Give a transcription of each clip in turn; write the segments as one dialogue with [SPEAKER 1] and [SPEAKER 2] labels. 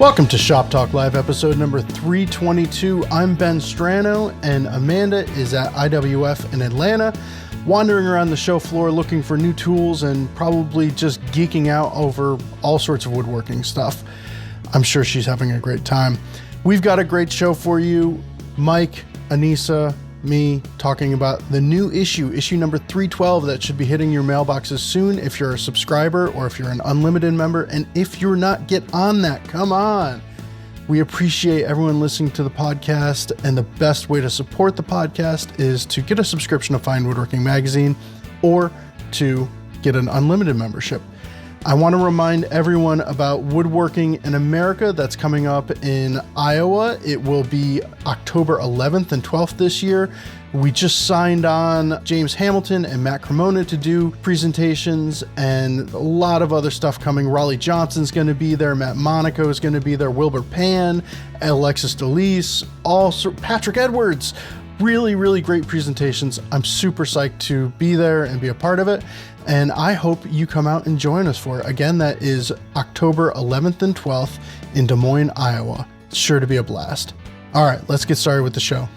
[SPEAKER 1] Welcome to Shop Talk Live, episode number 322. I'm Ben Strano, and Amanda is at IWF in Atlanta, wandering around the show floor looking for new tools and probably just geeking out over all sorts of woodworking stuff. I'm sure she's having a great time. We've got a great show for you. Mike, Anissa, me talking about the new issue number 312 that should be hitting your mailboxes soon if you're a subscriber or if you're an unlimited member. And if you're not, get on that. Come on. We appreciate everyone listening to the podcast, and the best way to support the podcast is to get a subscription to Fine Woodworking Magazine or to get an unlimited membership. I want to remind everyone about Woodworking in America that's coming up in Iowa. It will be October 11th and 12th this year. We just signed on James Hamilton and Matt Cremona to do presentations and a lot of other stuff coming. Raleigh Johnson's going to be there. Matt Monaco is going to be there. Wilbur Pan, Alexis DeLise, Patrick Edwards. Really, really great presentations. I'm super psyched to be there and be a part of it. And I hope you come out and join us for it. Again, that is October 11th and 12th in Des Moines, Iowa. It's sure to be a blast. All right, let's get started with the show.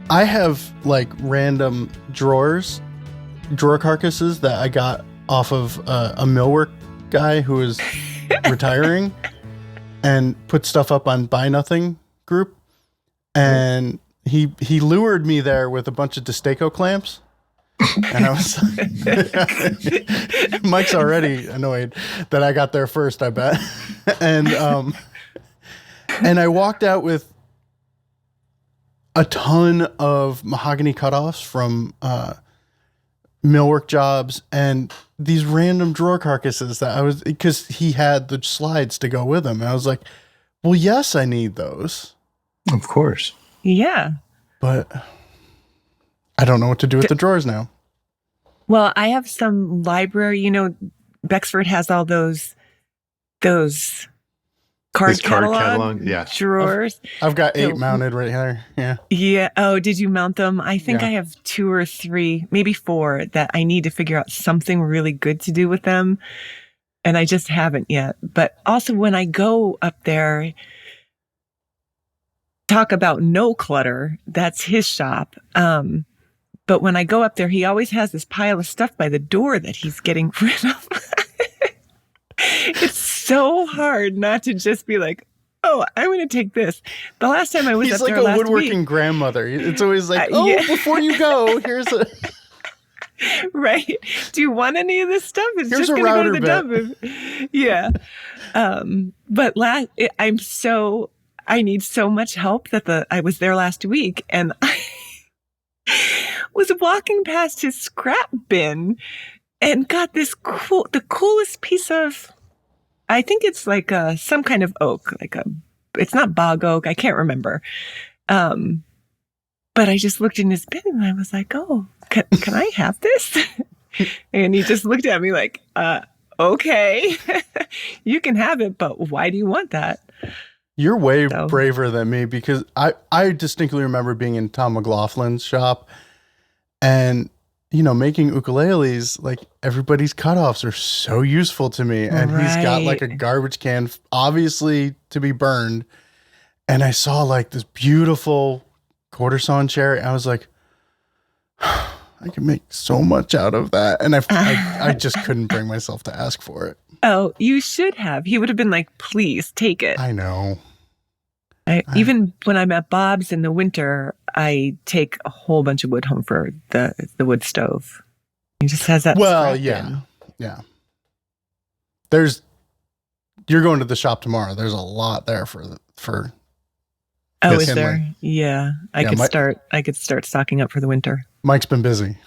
[SPEAKER 1] I have like random drawer carcasses that I got off of a millwork guy who is retiring and put stuff up on Buy Nothing group. And he lured me there with a bunch of Destaco clamps. And I was Mike's already annoyed that I got there first, I bet. And I walked out with a ton of mahogany cutoffs from millwork jobs and these random drawer carcasses that because he had the slides to go with them. And I was like, well, yes, I need those.
[SPEAKER 2] Of course.
[SPEAKER 3] Yeah.
[SPEAKER 1] But I don't know what to do with the drawers now.
[SPEAKER 3] Well, I have some library, Bexford has all those card catalog drawers.
[SPEAKER 1] I've got 8 mounted right here. Yeah.
[SPEAKER 3] Yeah. Oh, did you mount them? I think I have 2 or 3, maybe 4 that I need to figure out something really good to do with them. And I just haven't yet. But also when I go up there, talk about no clutter, that's his shop. But when I go up there, he always has this pile of stuff by the door that he's getting rid of. It's so hard not to just be like, oh, I'm going to take this. The last time I was up there last week.
[SPEAKER 1] He's like a woodworking grandmother. It's always like, before you go, here's a...
[SPEAKER 3] Right. Do you want any of this stuff? It's
[SPEAKER 1] here's
[SPEAKER 3] just
[SPEAKER 1] a
[SPEAKER 3] going to go
[SPEAKER 1] router
[SPEAKER 3] to the dump. Yeah. But I need so much help that I was there last week and I was walking past his scrap bin and got the coolest piece of, I think it's like some kind of oak, it's not bog oak. I can't remember. But I just looked in his bin and I was like, oh, can I have this? And he just looked at me like, okay, you can have it, but why do you want that?
[SPEAKER 1] You're way braver than me because I distinctly remember being in Tom McLaughlin's shop and, making ukuleles, like everybody's cutoffs are so useful to me. And he's got like a garbage can, obviously to be burned. And I saw like this beautiful quarter sawn cherry. I was like, I can make so much out of that. And I just couldn't bring myself to ask for it.
[SPEAKER 3] Oh, you should have. He would have been like, please take it.
[SPEAKER 1] I know.
[SPEAKER 3] Even when I'm at Bob's in the winter, I take a whole bunch of wood home for the wood stove. He just has that.
[SPEAKER 1] Well, yeah. Yeah. You're going to the shop tomorrow. There's a lot there for.
[SPEAKER 3] Oh, is there? Yeah. I could start stocking up for the winter.
[SPEAKER 1] Mike's been busy.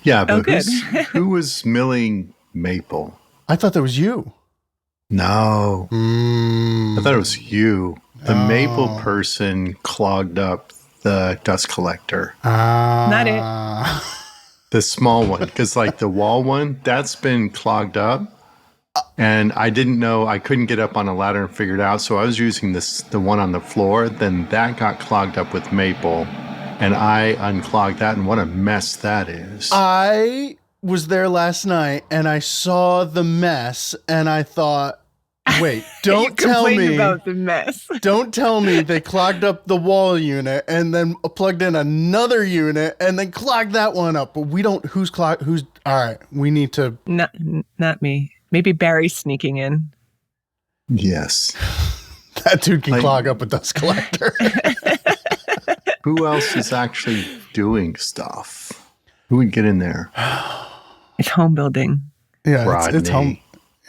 [SPEAKER 2] Yeah, but who was milling maple?
[SPEAKER 1] I thought that was you.
[SPEAKER 2] No. I thought it was you. The maple person clogged up the dust collector.
[SPEAKER 3] Not it.
[SPEAKER 2] The small one. Because like the wall one, that's been clogged up. And I didn't know, I couldn't get up on a ladder and figure it out. So I was using the one on the floor. Then that got clogged up with maple. And I unclogged that. And what a mess that is.
[SPEAKER 1] I was there last night and I saw the mess and I thought, Wait, don't tell me
[SPEAKER 3] about the mess.
[SPEAKER 1] Don't tell me they clogged up the wall unit and then plugged in another unit and then clogged that one up. But we don't. Who's all right? We need to.
[SPEAKER 3] Not me. Maybe Barry's sneaking in.
[SPEAKER 2] Yes.
[SPEAKER 1] That dude can clog up a dust collector.
[SPEAKER 2] Who else is actually doing stuff? Who would get in there?
[SPEAKER 3] It's home building.
[SPEAKER 1] Yeah, it's home.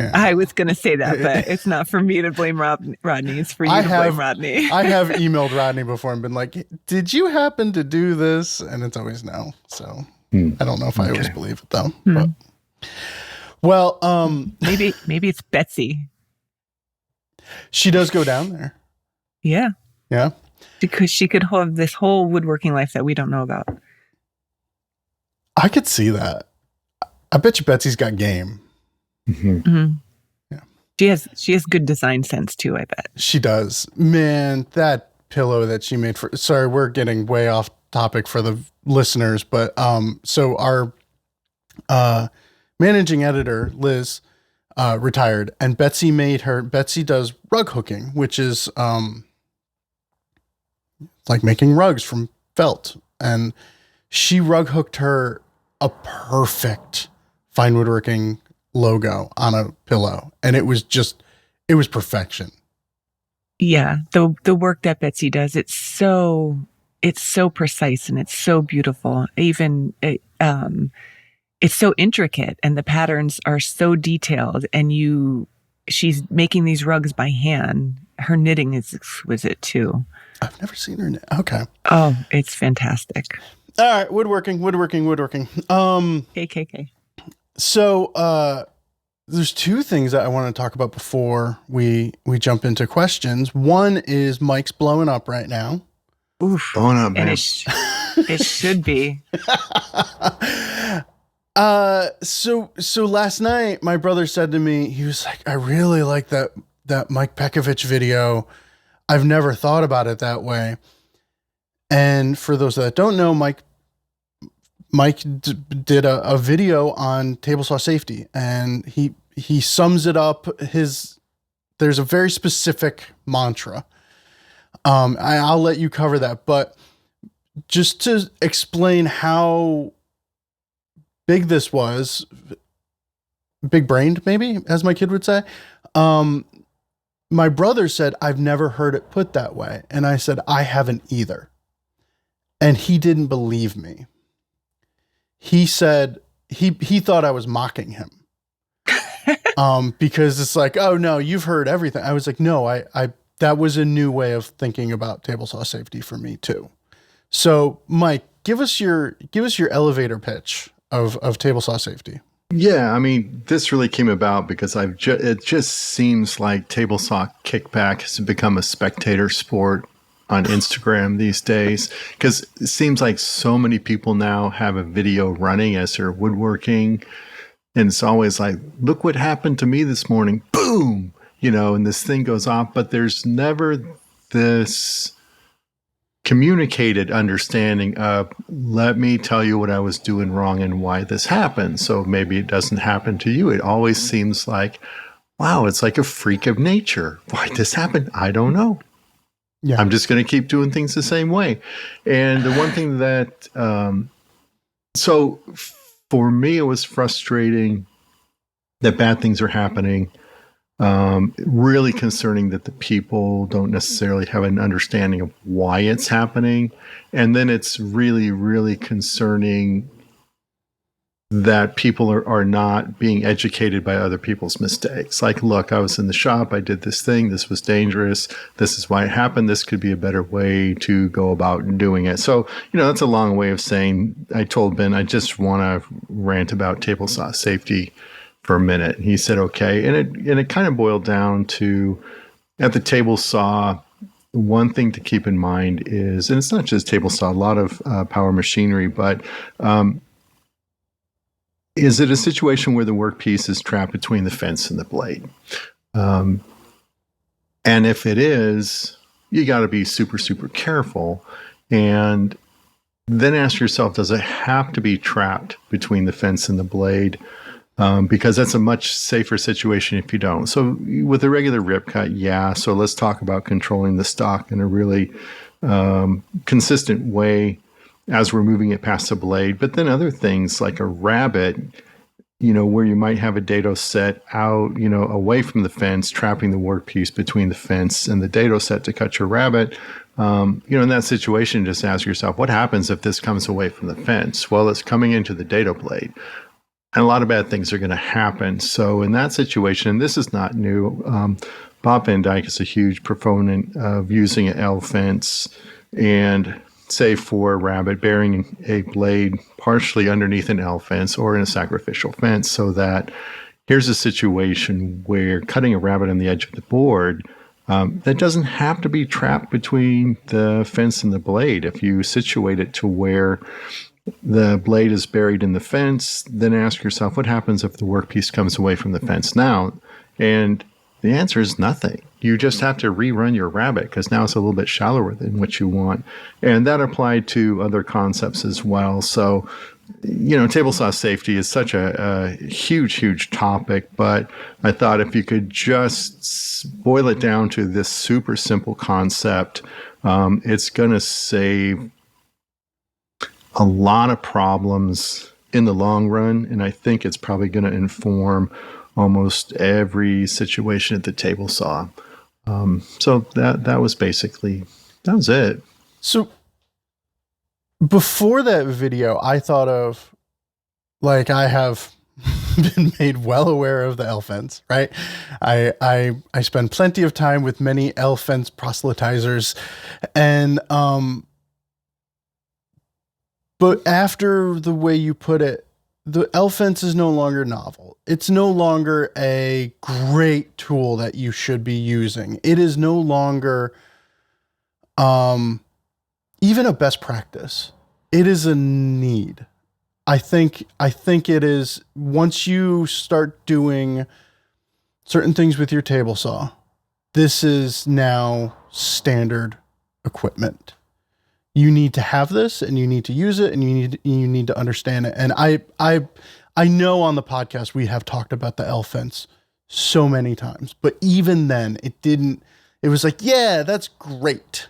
[SPEAKER 1] Yeah.
[SPEAKER 3] I was going to say that, but it's not for me to blame Rodney. It's for you to blame Rodney.
[SPEAKER 1] I have emailed Rodney before and been like, did you happen to do this? And it's always no. So I don't know if I always believe it, though. But, well,
[SPEAKER 3] maybe it's Betsy.
[SPEAKER 1] She does go down there.
[SPEAKER 3] Yeah.
[SPEAKER 1] Yeah.
[SPEAKER 3] Because she could have this whole woodworking life that we don't know about.
[SPEAKER 1] I could see that. I bet you Betsy's got game.
[SPEAKER 2] Mm-hmm.
[SPEAKER 3] Mm-hmm.
[SPEAKER 1] Yeah.
[SPEAKER 3] She has good design sense too, I bet.
[SPEAKER 1] She does. Man, that pillow that she made sorry, we're getting way off topic for the listeners, but so our managing editor, Liz, retired, and Betsy does rug hooking, which is like making rugs from felt. And she rug hooked her a perfect fine woodworking logo on a pillow. And it was perfection.
[SPEAKER 3] Yeah. The work that Betsy does, it's so precise and it's so beautiful. Even it's so intricate and the patterns are so detailed, and she's making these rugs by hand. Her knitting is exquisite too.
[SPEAKER 1] I've never seen her knit. Okay.
[SPEAKER 3] Oh, it's fantastic.
[SPEAKER 1] All right. Woodworking.
[SPEAKER 3] KKK.
[SPEAKER 1] So, there's two things that I want to talk about before we jump into questions. One is Mike's blowing up right now.
[SPEAKER 3] Oof.
[SPEAKER 2] Blowing up, man.
[SPEAKER 3] And it should be.
[SPEAKER 1] So last night my brother said to me, he was like, I really like that Mike Pekovich video. I've never thought about it that way. And for those that don't know, Mike did a video on table saw safety, and he sums it up. There's a very specific mantra. I'll let you cover that, but just to explain how big this was, big brained, maybe, as my kid would say. My brother said, I've never heard it put that way. And I said, I haven't either. And he didn't believe me. He said he thought I was mocking him. Because it's like, oh no, you've heard everything. I was like, no, I that was a new way of thinking about table saw safety for me too. So Mike, give us your elevator pitch of table saw safety.
[SPEAKER 2] Yeah, I mean, this really came about because it just seems like table saw kickback has become a spectator sport on Instagram these days, because it seems like so many people now have a video running as they're woodworking, and it's always like, look what happened to me this morning, boom, and this thing goes off, but there's never this communicated understanding of, let me tell you what I was doing wrong and why this happened, so maybe it doesn't happen to you. It always seems like, wow, it's like a freak of nature. Why this happened, I don't know. Yeah. I'm just going to keep doing things the same way. And the one thing that, so for me, it was frustrating that bad things are happening. Really concerning that the people don't necessarily have an understanding of why it's happening. And then it's really, really concerning that people are not being educated by other people's mistakes. Like, look, I was in the shop, I did this thing, this was dangerous, this is why it happened, this could be a better way to go about doing it. So, that's a long way of saying, I told Ben, I just want to rant about table saw safety for a minute. He said, okay. And it kind of boiled down to, at the table saw, one thing to keep in mind is, and it's not just table saw, a lot of power machinery, but is it a situation where the workpiece is trapped between the fence and the blade? And if it is, you got to be super, super careful. And then ask yourself, does it have to be trapped between the fence and the blade? because that's a much safer situation if you don't. So with a regular rip cut, yeah. So let's talk about controlling the stock in a really consistent way as we're moving it past the blade. But then other things like a rabbet, where you might have a dado set out, away from the fence, trapping the workpiece between the fence and the dado set to cut your rabbet. In that situation, just ask yourself, what happens if this comes away from the fence? Well, it's coming into the dado blade. And a lot of bad things are going to happen. So in that situation, and this is not new, Bob Van Dyke is a huge proponent of using an L fence and say for a rabbit, burying a blade partially underneath an L fence or in a sacrificial fence, so that here's a situation where cutting a rabbit on the edge of the board, that doesn't have to be trapped between the fence and the blade. If you situate it to where the blade is buried in the fence, then ask yourself, what happens if the workpiece comes away from the fence now? And the answer is nothing. You just have to rerun your rabbet because now it's a little bit shallower than what you want. And that applied to other concepts as well. So, table saw safety is such a huge, huge topic, but I thought if you could just boil it down to this super simple concept, it's going to save a lot of problems in the long run, and I think it's probably going to inform almost every situation at the table saw. So that was it.
[SPEAKER 1] So before that video, I thought of, I have been made well aware of the L fence, right? I spend plenty of time with many L fence proselytizers, and but after the way you put it, the L fence is no longer novel. It's no longer a great tool that you should be using. It is no longer even a best practice. It is a need. I think it is, once you start doing certain things with your table saw, this is now standard equipment. You need to have this, and you need to use it, and you need to understand it. And I know on the podcast we have talked about the L fence so many times, but even then it was like, yeah, that's great.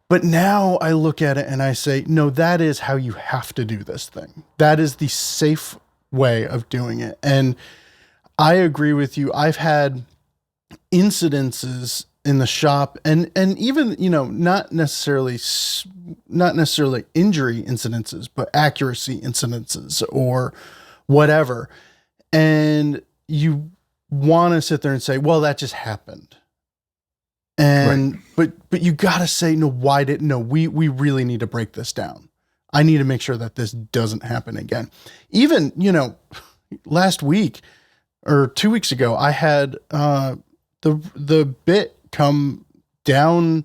[SPEAKER 1] But now I look at it and I say, no, that is how you have to do this thing. That is the safe way of doing it. And I agree with you. I've had incidences in the shop, and even, not necessarily injury incidences, but accuracy incidences or whatever. And you want to sit there and say, well, that just happened. And, right. but you got to say, no, we really need to break this down. I need to make sure that this doesn't happen again. Even, last week or 2 weeks ago, I had, the bit come down,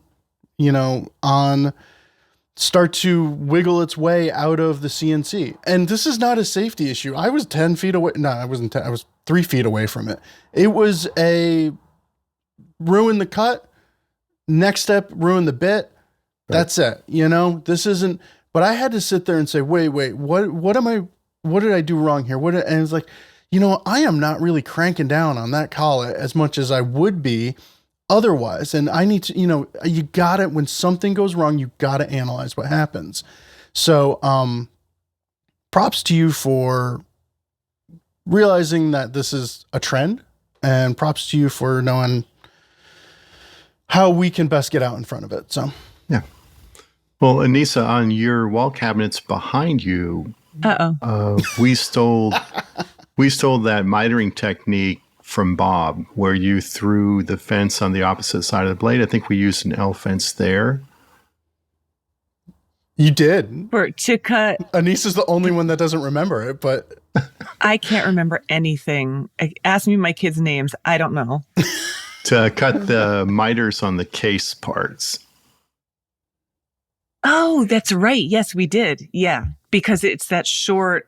[SPEAKER 1] start to wiggle its way out of the CNC. And this is not a safety issue. I was 10 feet away. No, I wasn't 10. I was 3 feet away from it. It was ruin the cut. Next step, ruin the bit. Right. That's it. This isn't, but I had to sit there and say, wait, what did I do wrong here? And it's like, I am not really cranking down on that collet as much as I would be otherwise. And I need to, you got it. When something goes wrong, you got to analyze what happens. So, props to you for realizing that this is a trend, and props to you for knowing how we can best get out in front of it. So,
[SPEAKER 2] yeah. Well, Anissa, on your wall cabinets behind you, we stole that mitering technique from Bob, where you threw the fence on the opposite side of the blade. I think we used an L fence there.
[SPEAKER 1] You did.
[SPEAKER 3] To cut.
[SPEAKER 1] Anissa's the only one that doesn't remember it, but
[SPEAKER 3] I can't remember anything. Ask me my kids' names. I don't know.
[SPEAKER 2] To cut the miters on the case parts.
[SPEAKER 3] Oh, that's right. Yes, we did. Yeah, because it's that short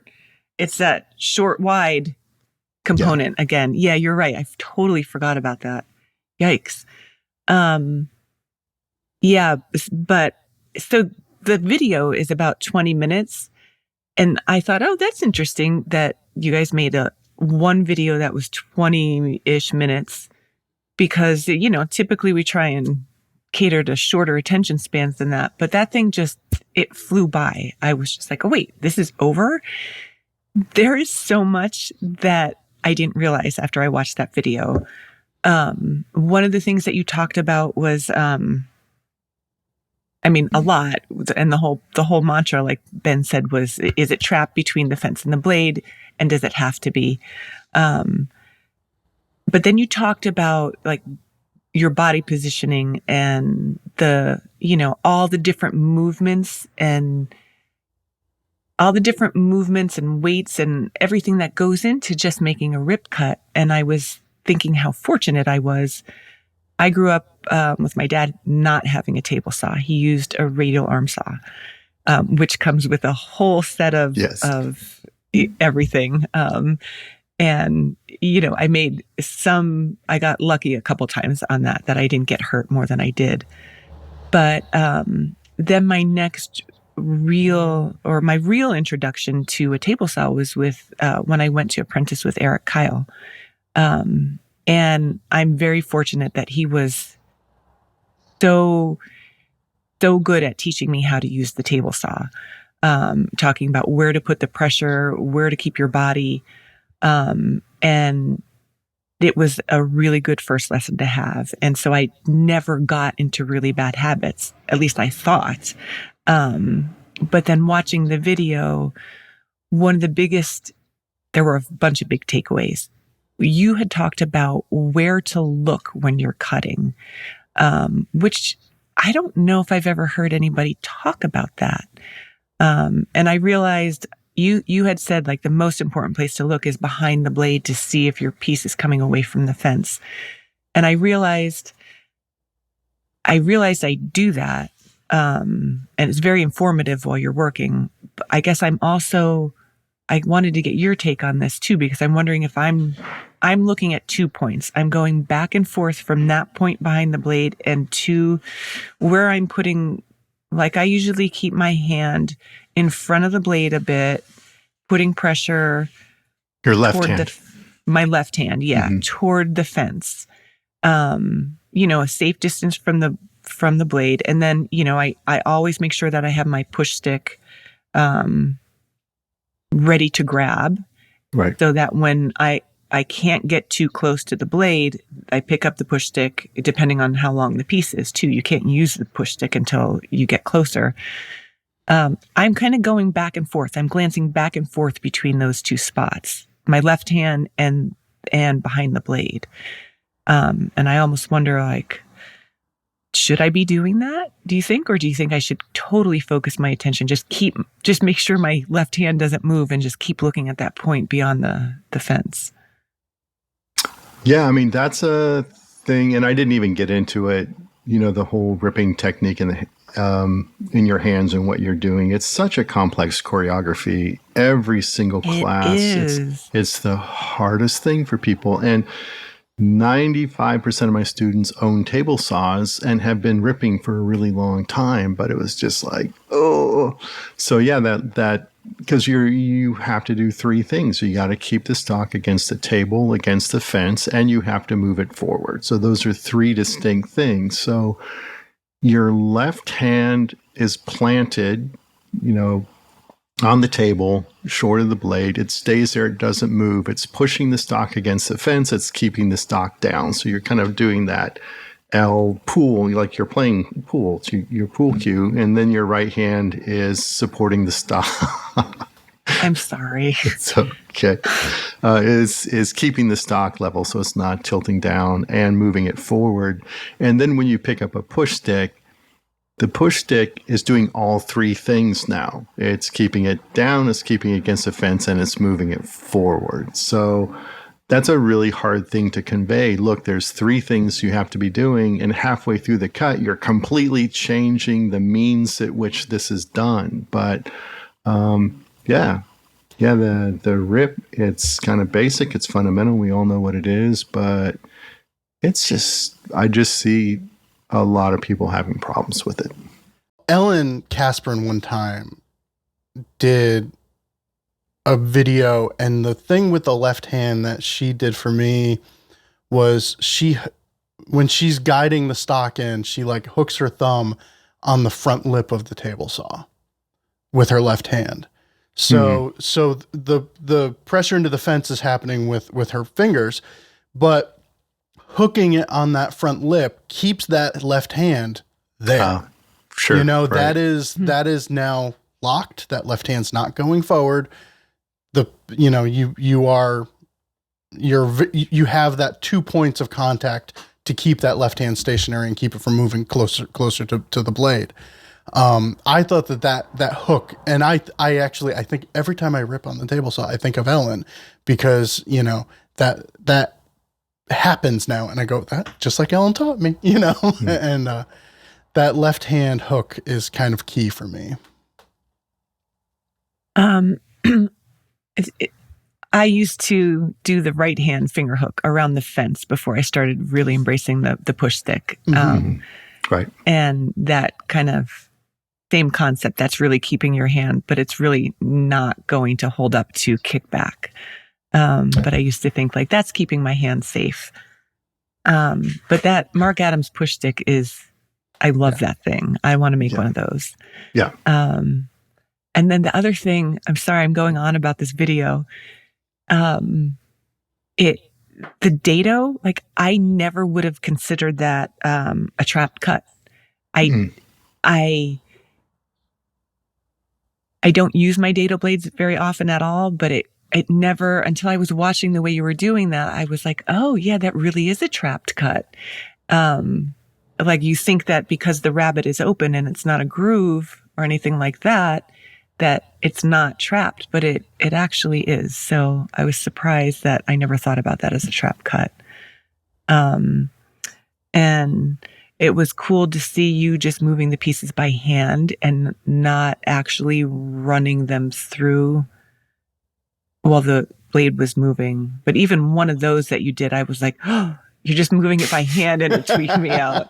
[SPEAKER 3] wide component again. Yeah, you're right. I totally forgot about that. Yikes. Yeah, but so the video is about 20 minutes, and I thought, oh, that's interesting that you guys made a one video that was 20-ish minutes because, typically we try and cater to shorter attention spans than that. But that thing it flew by. I was just like, oh, wait, this is over? There is so much that I didn't realize after I watched that video. One of the things that you talked about was, a lot, and the whole mantra, like Ben said, was, is it trapped between the fence and the blade? And does it have to be? But then you talked about like your body positioning and all the different movements and weights and everything that goes into just making a rip cut. And I was thinking how fortunate I was. I grew up with my dad not having a table saw. He used a radial arm saw, which comes with a whole set of everything. And, I got lucky a couple times on that I didn't get hurt more than I did. But then my real introduction to a table saw was with when I went to apprentice with Eric Kyle. And I'm very fortunate that he was so good at teaching me how to use the table saw, talking about where to put the pressure, where to keep your body. And it was a really good first lesson to have. And so I never got into really bad habits, at least I thought. But then watching the video, there were a bunch of big takeaways. You had talked about where to look when you're cutting, which I don't know if I've ever heard anybody talk about that. And I realized you had said like the most important place to look is behind the blade to see if your piece is coming away from the fence. And I realized I do that. And it's very informative while you're working. But I guess I wanted to get your take on this too, because I'm wondering if I'm looking at 2 points. I'm going back and forth from that point behind the blade and to where I'm putting, like I usually keep my hand in front of the blade a bit, putting pressure.
[SPEAKER 2] Your left hand.
[SPEAKER 3] My left hand, yeah,
[SPEAKER 2] Mm-hmm.
[SPEAKER 3] toward the fence. A safe distance from the blade. And then, I always make sure that I have my push stick ready to grab.
[SPEAKER 2] Right.
[SPEAKER 3] So that when I can't get too close to the blade, I pick up the push stick, depending on how long the piece is too. You can't use the push stick until you get closer. I'm kind of going back and forth. I'm glancing back and forth between those two spots, my left hand and behind the blade. And I almost wonder, like, should I be doing that? Do you think? Or do you think I should totally focus my attention? Just make sure my left hand doesn't move and just keep looking at that point beyond the fence.
[SPEAKER 2] Yeah, that's a thing. And I didn't even get into it, the whole ripping technique in your hands and what you're doing. It's such a complex choreography. Every single class, it's the hardest thing for people. And 95% of my students own table saws and have been ripping for a really long time, but it was just like, oh. So yeah, that because you have to do 3 things. You got to keep the stock against the table, against the fence, and you have to move it forward. So those are 3 distinct things. So your left hand is planted, on the table, short of the blade. It stays there. It doesn't move. It's pushing the stock against the fence. It's keeping the stock down. So you're kind of doing that L pool, like you're playing pool. It's your pool cue. And then your right hand is supporting the stock.
[SPEAKER 3] I'm sorry.
[SPEAKER 2] It's okay. Is keeping the stock level so it's not tilting down and moving it forward. And then when you pick up a push stick, the push stick is doing all 3 things now. It's keeping it down, it's keeping it against the fence, and it's moving it forward. So that's a really hard thing to convey. Look, there's 3 things you have to be doing, and halfway through the cut, you're completely changing the means at which this is done. But the rip, it's kind of basic, it's fundamental. We all know what it is, but I just see a lot of people having problems with it.
[SPEAKER 1] Ellen Casperin one time did a video, and the thing with the left hand that she did for me was when she's guiding the stock in, she like hooks her thumb on the front lip of the table saw with her left hand. So the pressure into the fence is happening with her fingers, but hooking it on that front lip keeps that left hand there.
[SPEAKER 2] Sure.
[SPEAKER 1] Right. that is now locked. That left hand's not going forward. You have that 2 points of contact to keep that left hand stationary and keep it from moving closer to the blade. I thought that hook, and I think every time I rip on the table saw, I think of Ellen, because that happens now, and I go, that just like Ellen taught me, and that left hand hook is kind of key for me.
[SPEAKER 3] I used to do the right hand finger hook around the fence before I started really embracing the push stick.
[SPEAKER 2] Right.
[SPEAKER 3] And that kind of same concept, that's really keeping your hand, but it's really not going to hold up to kickback. But I used to think like that's keeping my hand safe. But that Mark Adams push stick I love that thing. I want to make one of those.
[SPEAKER 2] Yeah.
[SPEAKER 3] And then the other thing, I'm sorry, I'm going on about this video. The dado, like I never would have considered that a trapped cut. I don't use my dado blades very often at all, but it never, until I was watching the way you were doing that, I was like, oh yeah, that really is a trapped cut. Like you think that because the rabbet is open and it's not a groove or anything like that it's not trapped, but it actually is. So I was surprised that I never thought about that as a trap cut. And it was cool to see you just moving the pieces by hand and not actually running them through while the blade was moving. But even one of those that you did, I was like, oh, you're just moving it by hand, and it tweaked me out.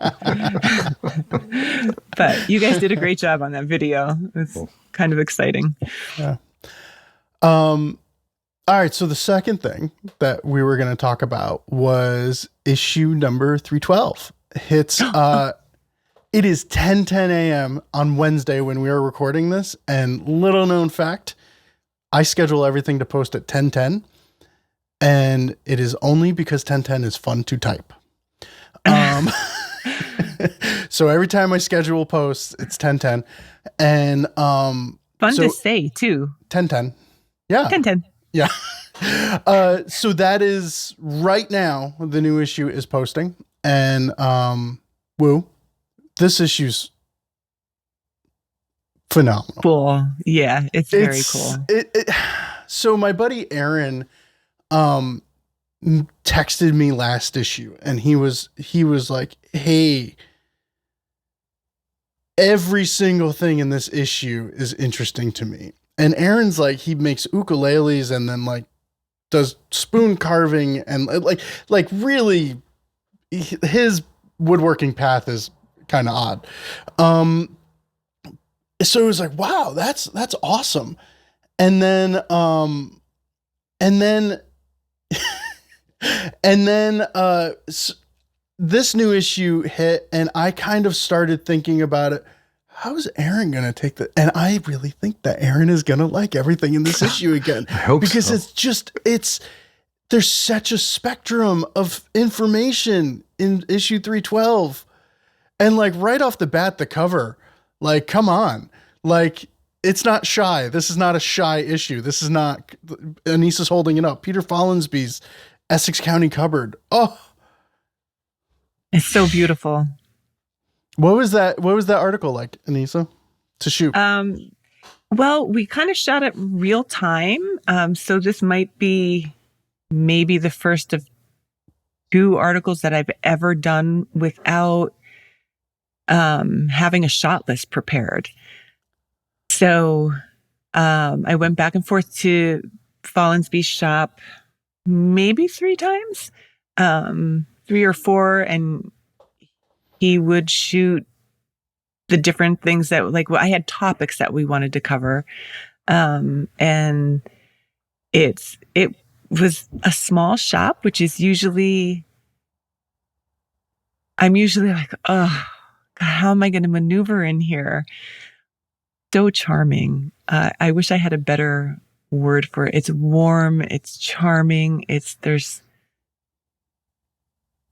[SPEAKER 3] But you guys did a great job on that video. It's kind of exciting.
[SPEAKER 1] Yeah. All right. So the second thing that we were going to talk about was issue number 312. It is 10:10 a.m. on Wednesday when we are recording this, and little known fact, I schedule everything to post at 10:10. And it is only because 10:10 is fun to type. So every time I schedule posts, it's 10:10. And
[SPEAKER 3] fun to say too.
[SPEAKER 1] 10:10. Yeah.
[SPEAKER 3] 10:10.
[SPEAKER 1] Yeah. So that is right now, the new issue is posting. And this issue's phenomenal.
[SPEAKER 3] Cool. Yeah, it's very cool.
[SPEAKER 1] So my buddy Aaron texted me last issue, and he was like, hey, every single thing in this issue is interesting to me. And Aaron's like, he makes ukuleles and then like does spoon carving and like really his woodworking path is kind of odd. So it was like, wow, that's awesome. And then this new issue hit, and I kind of started thinking about it. How's Aaron going to take that? And I really think that Aaron is going to like everything in this issue again.
[SPEAKER 2] I hope
[SPEAKER 1] because
[SPEAKER 2] so.
[SPEAKER 1] There's such a spectrum of information in issue 312. And like right off the bat, the cover, like, come on, like, it's not shy. This is not a shy issue. This is not Anissa's holding it up. Peter Follensby's Essex County Cupboard. Oh,
[SPEAKER 3] it's so beautiful.
[SPEAKER 1] What was that article like, Anissa, to shoot?
[SPEAKER 3] Well, we kind of shot it real time. So this might be maybe the first of 2 articles that I've ever done without having a shot list prepared. So I went back and forth to Follensby's shop maybe 3 times, 3 or 4, and he would shoot the different things that, like, I had topics that we wanted to cover, and it was a small shop, which is I'm usually like, oh, God, how am I going to maneuver in here? So charming. I wish I had a better word for it. It's warm. It's charming.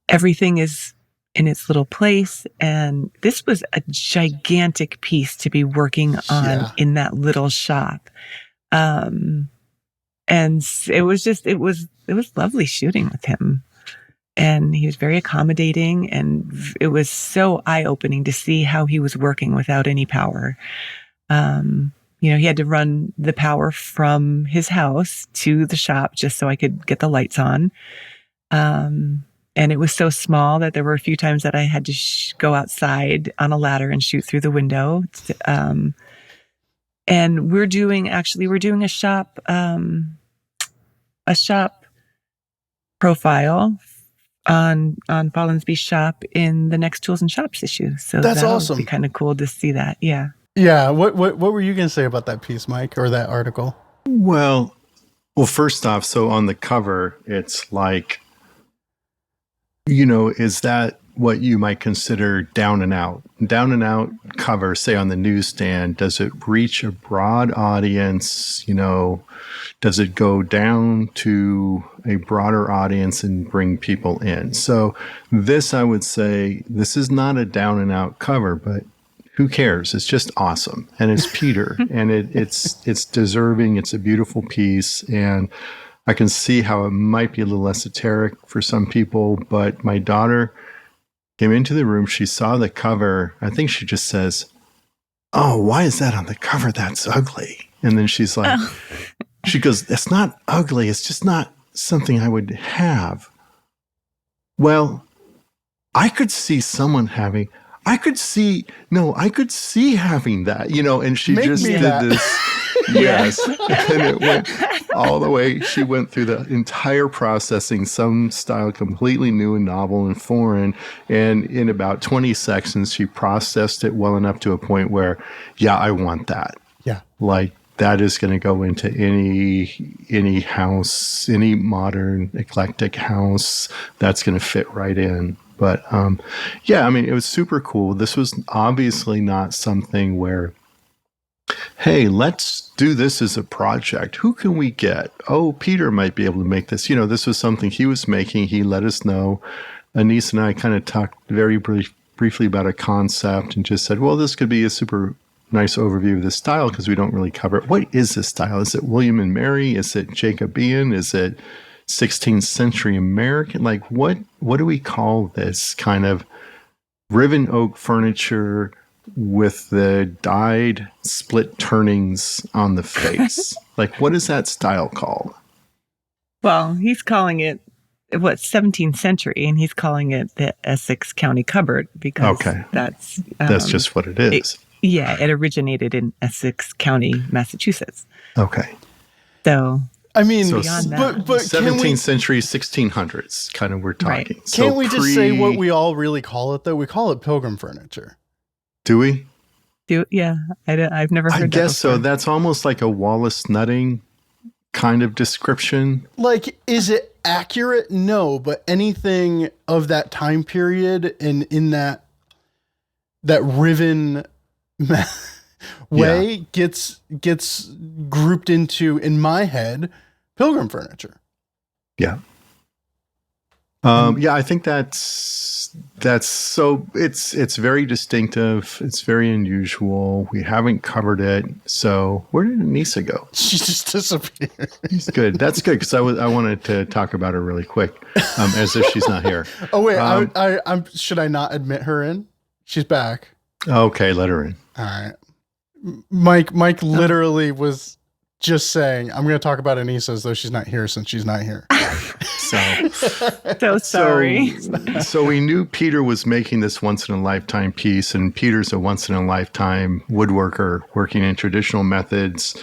[SPEAKER 3] Everything is in its little place. And this was a gigantic piece to be working on in that little shop. And it was lovely shooting with him. And he was very accommodating, and it was so eye-opening to see how he was working without any power. He had to run the power from his house to the shop just so I could get the lights on. And it was so small that there were a few times that I had to go outside on a ladder and shoot through the window. And we're doing a shop profile on Follensby's shop in the next Tools and Shops issue. So
[SPEAKER 1] that's awesome.
[SPEAKER 3] Be kind of cool to see that. Yeah.
[SPEAKER 1] Yeah. What were you going to say about that piece, Mike, or that article?
[SPEAKER 2] Well, first off, so on the cover, it's like, is that what you might consider down and out cover, say on the newsstand? Does it reach a broad audience? Does it go down to a broader audience and bring people in? So this, I would say, this is not a down and out cover, but who cares? It's just awesome. And it's Peter, and it's deserving. It's a beautiful piece. And I can see how it might be a little esoteric for some people, but my daughter came into the room. She saw the cover. I think she just says, "Oh, why is that on the cover? That's ugly." And then she's like, she goes, "It's not ugly. It's just not something I would have." Well, I could see having that, and she just did this. Yes. And it went all the way. She went through the entire processing, some style completely new and novel and foreign. And in about 20 sections, she processed it well enough to a point where, yeah, I want that.
[SPEAKER 1] Yeah.
[SPEAKER 2] Like, that is going to go into any house, any modern eclectic house. That's going to fit right in. But it was super cool. This was obviously not something where, hey, let's do this as a project. Who can we get? Oh, Peter might be able to make this. This was something he was making. He let us know. Anissa and I kind of talked very briefly about a concept and just said, well, this could be a super nice overview of this style because we don't really cover it. What is this style? Is it William and Mary? Is it Jacobean? Is it 16th century American? Like, what do we call this kind of riven oak furniture with the dyed split turnings on the face? Like, what is that style called?
[SPEAKER 3] Well, he's calling it 17th century, and he's calling it the Essex County Cupboard because that's
[SPEAKER 2] just what it is.
[SPEAKER 3] It originated in Essex County, Massachusetts.
[SPEAKER 2] Okay.
[SPEAKER 3] So,
[SPEAKER 1] I mean,
[SPEAKER 3] but
[SPEAKER 2] 17th century, 1600s, kind of we're talking.
[SPEAKER 3] Right.
[SPEAKER 1] So can't we just say what we all really call it, though? We call it pilgrim furniture.
[SPEAKER 2] Do we?
[SPEAKER 3] I've never heard that. I
[SPEAKER 2] guess so. That's almost like a Wallace Nutting kind of description.
[SPEAKER 1] Like, is it accurate? No, but anything of that time period and in that riven way gets grouped into, in my head, pilgrim furniture.
[SPEAKER 2] Yeah. I think that's so it's very distinctive. It's very unusual. We haven't covered it. So where did Anissa go?
[SPEAKER 1] She just disappeared.
[SPEAKER 2] She's good. That's good because I wanted to talk about her really quick, as if she's not here.
[SPEAKER 1] Oh wait, I'm should I not admit her in? She's back.
[SPEAKER 2] Okay, let her in.
[SPEAKER 1] All right. Mike literally was just saying, I'm going to talk about Anissa as though she's not here since she's not here.
[SPEAKER 3] So sorry.
[SPEAKER 2] So we knew Peter was making this once-in-a-lifetime piece, and Peter's a once-in-a-lifetime woodworker working in traditional methods.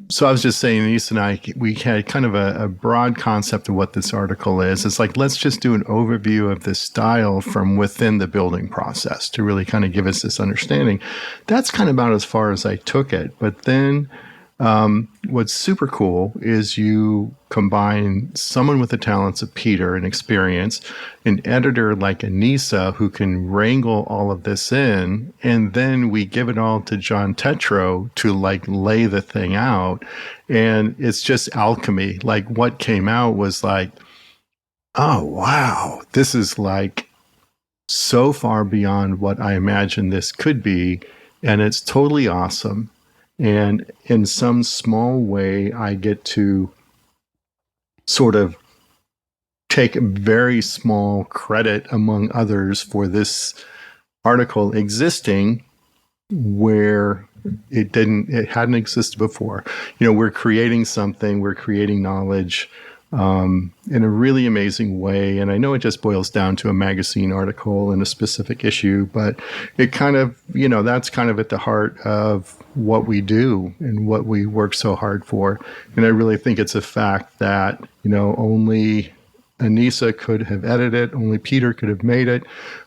[SPEAKER 2] So I was just saying, Anissa and I, we had kind of a broad concept of what this article is. It's like, let's just do an overview of this style from within the building process to really kind of give us this understanding. That's kind of about as far as I took it. But then What's super cool is you combine someone with the talents of Peter and experience, an editor like Anissa who can wrangle all of this in, and then we give it all to John Tetreault to like lay the thing out. And it's just alchemy. Like what came out was like, oh, wow, this is like so far beyond what I imagined this could be. And it's totally awesome. And in some small way, I get to sort of take very small credit among others for this article existing where it hadn't existed before. You know, we're creating something, we're creating knowledge in a really amazing way. And I know it just boils down to a magazine article and a specific issue, but it kind of, you know, that's kind of at the heart of what we do and what we work so hard for. And I really think it's a fact that, you know, only Anissa could have edited it, only Peter could have made it.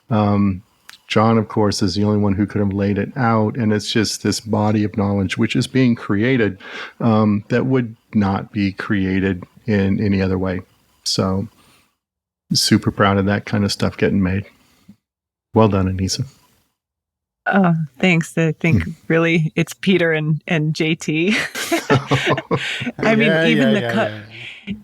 [SPEAKER 2] John, of course, is the only one who could have laid it out. And it's just this body of knowledge which is being created that would not be created in any other way. So super proud of that kind of stuff getting made. Well done, Anissa.
[SPEAKER 3] Oh, thanks. I think really it's Peter and JT. I mean,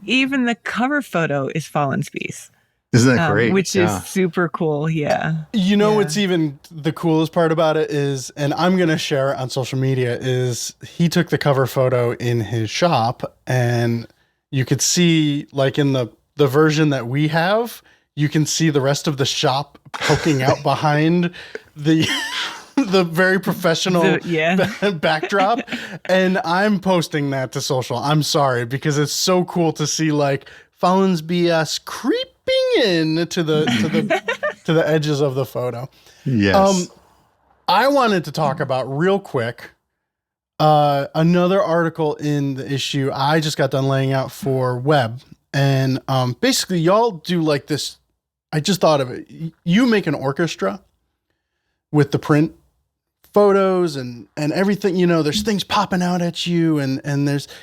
[SPEAKER 3] even the cover photo is Fallen's piece.
[SPEAKER 2] Isn't that great?
[SPEAKER 3] Which is super cool. Yeah.
[SPEAKER 1] You know, what's even the coolest part about it is, and I'm going to share it on social media, is he took the cover photo in his shop, and you could see, like in the version that we have, you can see the rest of the shop poking out behind the very professional backdrop. And I'm posting that to social. I'm sorry, because it's so cool to see like Fallen's BS creeping in to the edges of the photo.
[SPEAKER 2] Yes.
[SPEAKER 1] I wanted to talk about real quick another article in the issue I just got done laying out for Web. And basically y'all do like this. I just thought of it. You make an orchestra with the print photos and everything, you know, there's things popping out at you and it's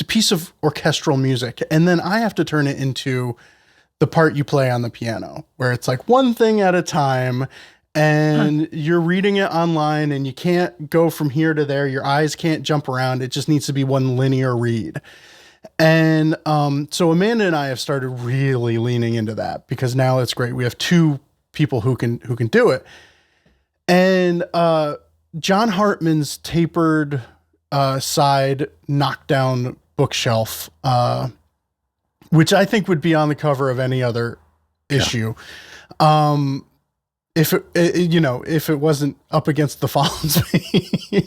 [SPEAKER 1] a piece of orchestral music. And then I have to turn it into the part you play on the piano, where it's like one thing at a time and you're reading it online and you can't go from here to there. Your eyes can't jump around. It just needs to be one linear read. And so Amanda and I have started really leaning into that because now it's great. We have two people who can do it. And John Hartman's tapered side knockdown bookshelf, which I think would be on the cover of any other issue. If it wasn't up against the Fallen's,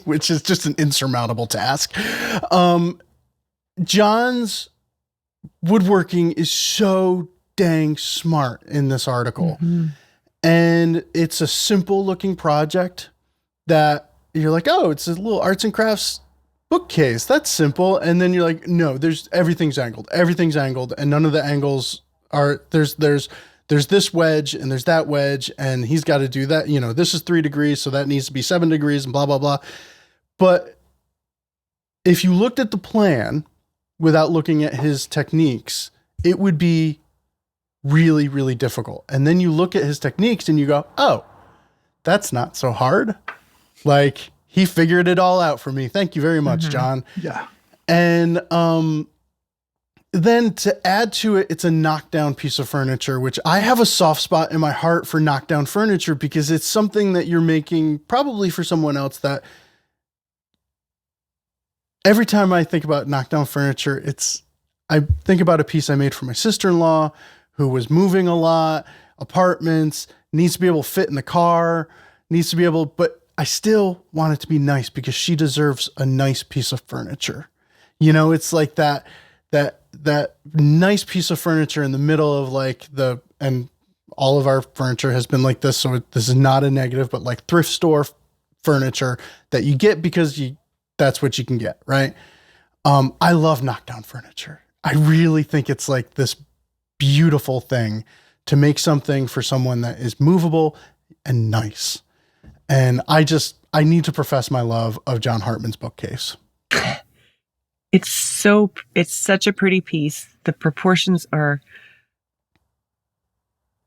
[SPEAKER 1] which is just an insurmountable task. John's woodworking is so dang smart in this article. Mm-hmm. And it's a simple looking project that you're like, oh, it's a little arts and crafts bookcase. That's simple. And then you're like, no, everything's angled. Everything's angled. And none of the angles are, there's this wedge and there's that wedge and he's got to do that. You know, this is 3 degrees. So that needs to be 7 degrees and blah, blah, blah. But if you looked at the plan without looking at his techniques, it would be really, really difficult. And then you look at his techniques and you go, oh, that's not so hard. Like he figured it all out for me. Thank you very much, John.
[SPEAKER 2] Yeah.
[SPEAKER 1] And then to add to it, it's a knockdown piece of furniture, which I have a soft spot in my heart for knockdown furniture because it's something that you're making probably for someone else that every time I think about knockdown furniture, I think about a piece I made for my sister-in-law who was moving a lot, apartments, needs to be able to fit in the car, but I still want it to be nice because she deserves a nice piece of furniture. You know, it's like that nice piece of furniture in the middle of like and all of our furniture has been like this. So this is not a negative, but like thrift store furniture that you get because that's what you can get. Right. I love knockdown furniture. I really think it's like this beautiful thing to make something for someone that is movable and nice. And I I need to profess my love of John Hartman's bookcase.
[SPEAKER 3] It's such a pretty piece. The proportions are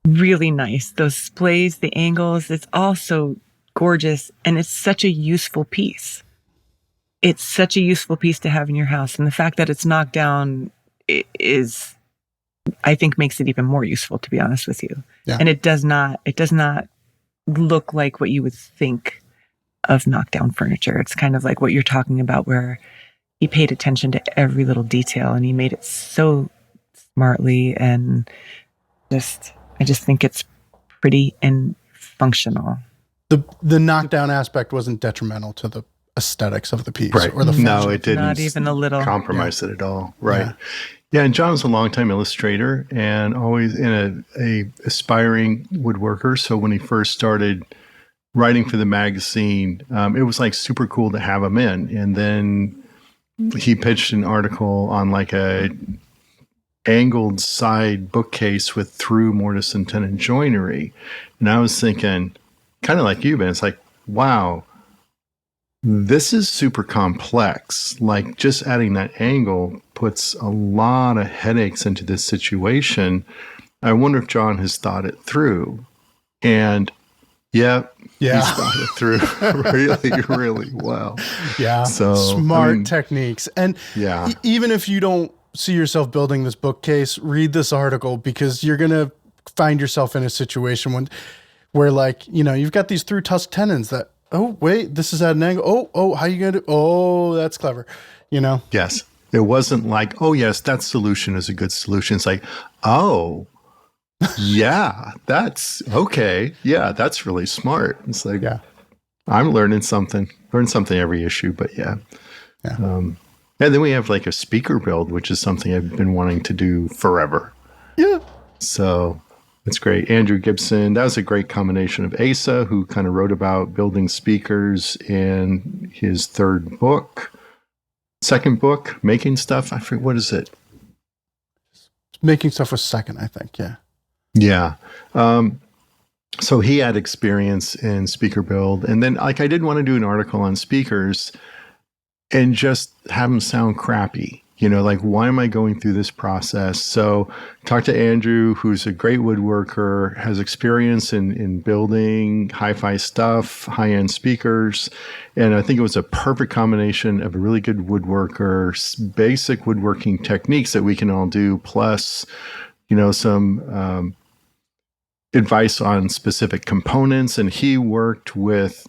[SPEAKER 3] really nice. Those splays, the angles, it's all so gorgeous. And it's such a useful piece. It's such a useful piece to have in your house. And the fact that it's knocked down is, I think, makes it even more useful, to be honest with you.
[SPEAKER 1] Yeah.
[SPEAKER 3] And it does not look like what you would think of knockdown furniture. It's kind of like what you're talking about, where he paid attention to every little detail and he made it so smartly, and I just think it's pretty and functional.
[SPEAKER 1] The knockdown aspect wasn't detrimental to the aesthetics of the piece,
[SPEAKER 2] right?
[SPEAKER 1] Or the
[SPEAKER 2] no, it didn't.
[SPEAKER 3] Not even a little
[SPEAKER 2] compromise it at all, right? Yeah, and John was a longtime illustrator and always in a aspiring woodworker. So when he first started writing for the magazine, it was like super cool to have him in. And then he pitched an article on like a angled side bookcase with through mortise and tenon joinery. And I was thinking, kind of like you, Ben, it's like, wow, this is super complex. Like just adding that angle puts a lot of headaches into this situation. I wonder if John has thought it through. And he's thought it through really, really well.
[SPEAKER 1] Yeah.
[SPEAKER 2] So
[SPEAKER 1] smart techniques. And
[SPEAKER 2] yeah,
[SPEAKER 1] even if you don't see yourself building this bookcase, read this article, because you're going to find yourself in a situation where like, you know, you've got these through tusk tenons that, oh, wait, this is at an angle. Oh, how you going to do? Oh, that's clever. You know?
[SPEAKER 2] Yes. It wasn't like, oh, yes, that solution is a good solution. It's like, oh, yeah, that's okay. Yeah, that's really smart. It's like, I'm learning something. Learn something every issue, but yeah. And then we have like a speaker build, which is something I've been wanting to do forever.
[SPEAKER 1] Yeah.
[SPEAKER 2] So it's great. Andrew Gibson, that was a great combination of Asa, who kind of wrote about building speakers in his second book, Making Stuff. I forget, what is it?
[SPEAKER 1] Making Stuff was second, I think. Yeah.
[SPEAKER 2] Yeah. So he had experience in speaker build. And then like I did want to do an article on speakers and just have them sound crappy. You know, like, why am I going through this process? So talk to Andrew, who's a great woodworker, has experience in building hi-fi stuff, high-end speakers. And I think it was a perfect combination of a really good woodworker, basic woodworking techniques that we can all do, plus, you know, some advice on specific components. And he worked with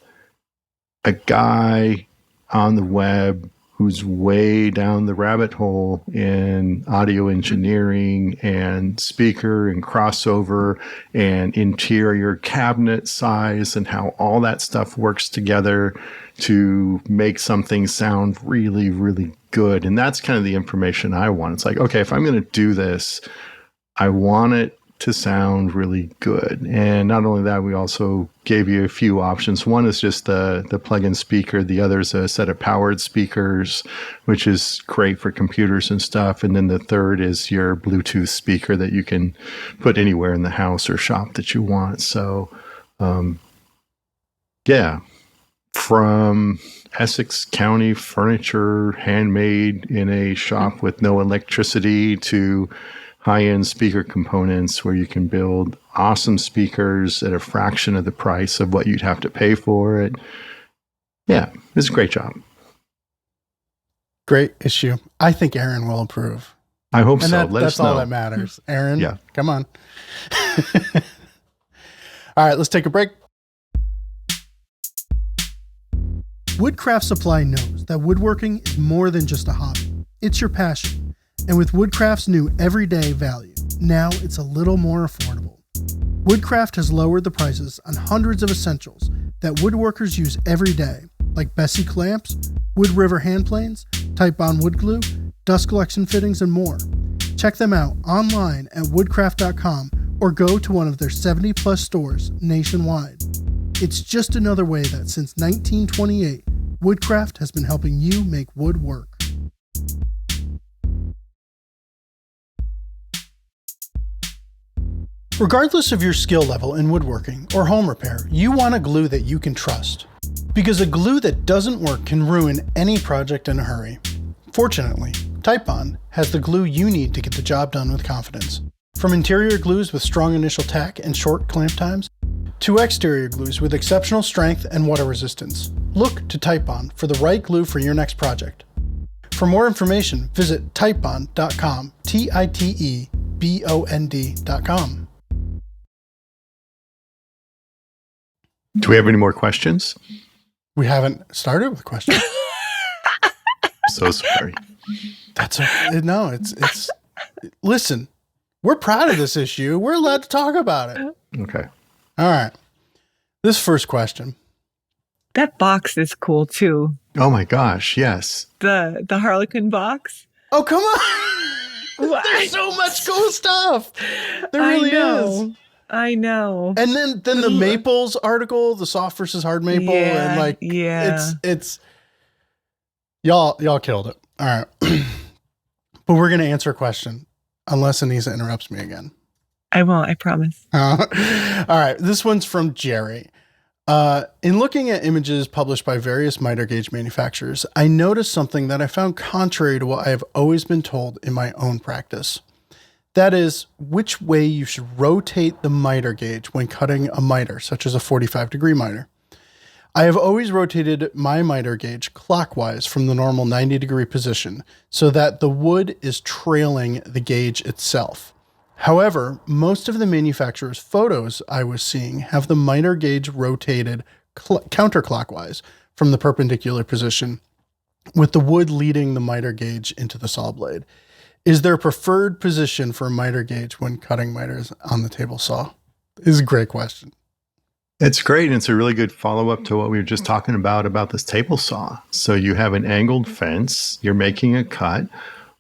[SPEAKER 2] a guy on the web who's way down the rabbit hole in audio engineering and speaker and crossover and interior cabinet size and how all that stuff works together to make something sound really, really good. And that's kind of the information I want. It's like, okay, if I'm going to do this, I want it to sound really good. And not only that, we also gave you a few options. One is just the plug-in speaker. The other is a set of powered speakers, which is great for computers and stuff. And then the third is your Bluetooth speaker that you can put anywhere in the house or shop that you want. So, from Essex County furniture, handmade in a shop with no electricity, to high-end speaker components where you can build awesome speakers at a fraction of the price of what you'd have to pay for it. Yeah, it's a great job.
[SPEAKER 1] Great issue. I think Aaron will approve.
[SPEAKER 2] I hope so.
[SPEAKER 1] That's all that matters. Aaron, come on. All right, let's take a break. Woodcraft Supply knows that woodworking is more than just a hobby. It's your passion. And with Woodcraft's new everyday value, now it's a little more affordable. Woodcraft has lowered the prices on hundreds of essentials that woodworkers use every day, like Bessie clamps, Wood River hand planes, Type Bond wood glue, dust collection fittings, and more. Check them out online at woodcraft.com or go to one of their 70-plus stores nationwide. It's just another way that since 1928, Woodcraft has been helping you make wood work. Regardless of your skill level in woodworking or home repair, you want a glue that you can trust. Because a glue that doesn't work can ruin any project in a hurry. Fortunately, Titebond has the glue you need to get the job done with confidence. From interior glues with strong initial tack and short clamp times, to exterior glues with exceptional strength and water resistance, look to Titebond for the right glue for your next project. For more information, visit titebond.com, Titebond.com.
[SPEAKER 2] Do we have any more questions?
[SPEAKER 1] We haven't started with questions.
[SPEAKER 2] So sorry.
[SPEAKER 1] That's okay. No, it's listen, we're proud of this issue. We're allowed to talk about it.
[SPEAKER 2] Okay.
[SPEAKER 1] All right. This first question.
[SPEAKER 3] That box is cool too.
[SPEAKER 2] Oh my gosh, yes.
[SPEAKER 3] The Harlequin box.
[SPEAKER 1] Oh, come on. There's so much cool stuff. There really is.
[SPEAKER 3] I know.
[SPEAKER 1] And then the maples article, the soft versus hard maple, and like it's y'all killed it. All right. But we're gonna answer a question unless Anissa interrupts me again.
[SPEAKER 3] I won't, I promise.
[SPEAKER 1] All right. This one's from Jerry. In looking at images published by various miter gauge manufacturers, I noticed something that I found contrary to what I have always been told in my own practice. That is, which way you should rotate the miter gauge when cutting a miter, such as a 45-degree miter. I have always rotated my miter gauge clockwise from the normal 90-degree position so that the wood is trailing the gauge itself. However, most of the manufacturer's photos I was seeing have the miter gauge rotated counterclockwise from the perpendicular position, with the wood leading the miter gauge into the saw blade. Is there a preferred position for a miter gauge when cutting miters on the table saw? This is a great question.
[SPEAKER 2] It's great. And it's a really good follow-up to what we were just talking about this table saw. So you have an angled fence. You're making a cut.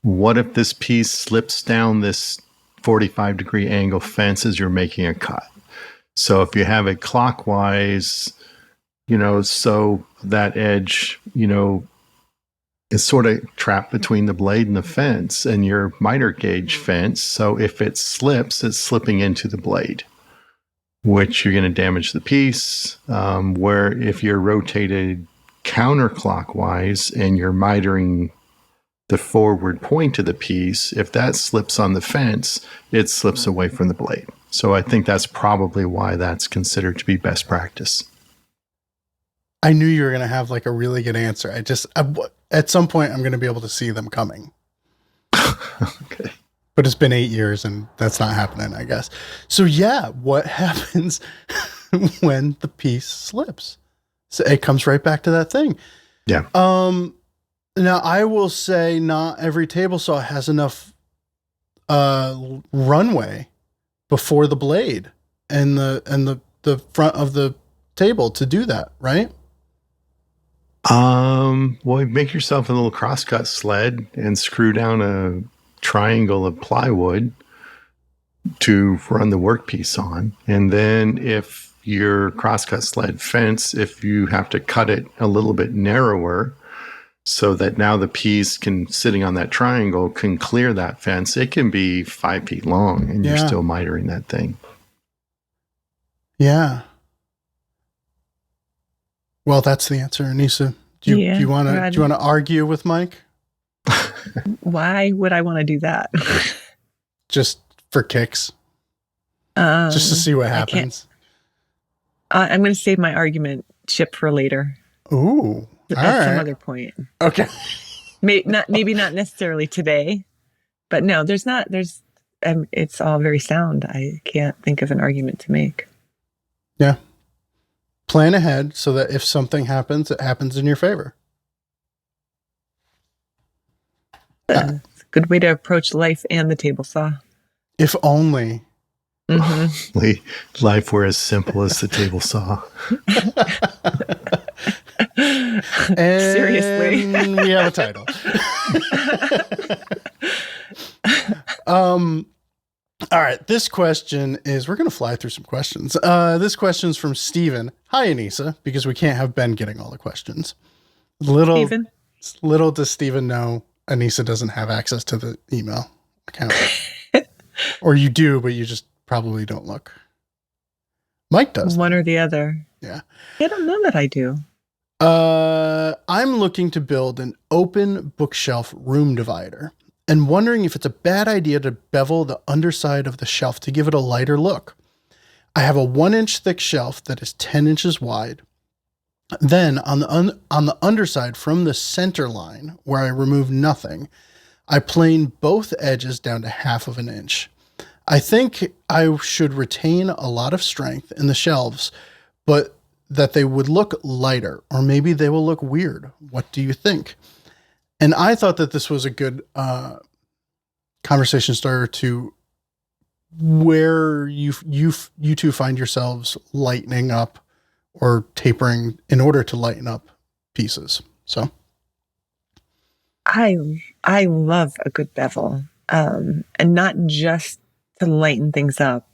[SPEAKER 2] What if this piece slips down this 45-degree angle fence as you're making a cut? So if you have it clockwise, so that edge, is sort of trapped between the blade and the fence and your miter gauge fence. So if it slips, it's slipping into the blade, which you're going to damage the piece. Where if you're rotated counterclockwise and you're mitering the forward point of the piece, if that slips on the fence, it slips away from the blade. So I think that's probably why that's considered to be best practice.
[SPEAKER 1] I knew you were going to have like a really good answer. At some point, I'm going to be able to see them coming.
[SPEAKER 2] Okay.
[SPEAKER 1] But it's been 8 years and that's not happening, I guess. So yeah, what happens when the piece slips? So it comes right back to that thing.
[SPEAKER 2] Yeah.
[SPEAKER 1] Now I will say not every table saw has enough runway before the blade and the front of the table to do that, right?
[SPEAKER 2] Well, make yourself a little crosscut sled and screw down a triangle of plywood to run the workpiece on. And then if your crosscut sled fence, if you have to cut it a little bit narrower so that now the piece sitting on that triangle can clear that fence, it can be 5 feet long and you're still mitering that thing.
[SPEAKER 1] Yeah. Well, that's the answer, Anissa. Do you want to argue with Mike?
[SPEAKER 3] Why would I want to do that?
[SPEAKER 1] Just for kicks. Just to see what happens.
[SPEAKER 3] I'm going to save my argument chip for later.
[SPEAKER 1] Ooh,
[SPEAKER 3] at some other point.
[SPEAKER 1] Okay.
[SPEAKER 3] Maybe not necessarily today, but no, it's all very sound. I can't think of an argument to make.
[SPEAKER 1] Yeah. Plan ahead so that if something happens, it happens in your favor.
[SPEAKER 3] It's a good way to approach life and the table saw.
[SPEAKER 1] If only.
[SPEAKER 3] Mm-hmm.
[SPEAKER 2] Life were as simple as the table saw.
[SPEAKER 1] And
[SPEAKER 3] seriously.
[SPEAKER 1] We have a title. All right. This question is, we're going to fly through some questions. This question is from Steven. Hi, Anissa, because we can't have Ben getting all the questions. Little does Steven know Anissa doesn't have access to the email account. Or you do, but you just probably don't look. Mike does.
[SPEAKER 3] One or the other.
[SPEAKER 1] Yeah.
[SPEAKER 3] I don't know that I do.
[SPEAKER 1] I'm looking to build an open bookshelf room divider and wondering if it's a bad idea to bevel the underside of the shelf to give it a lighter look. I have a 1-inch thick shelf that is 10 inches wide. Then on the underside from the center line where I remove nothing, I plane both edges down to 1/2 of an inch. I think I should retain a lot of strength in the shelves, but that they would look lighter, or maybe they will look weird. What do you think? And I thought that this was a good conversation starter to where you two find yourselves lightening up or tapering in order to lighten up pieces. So
[SPEAKER 3] I love a good bevel, and not just to lighten things up,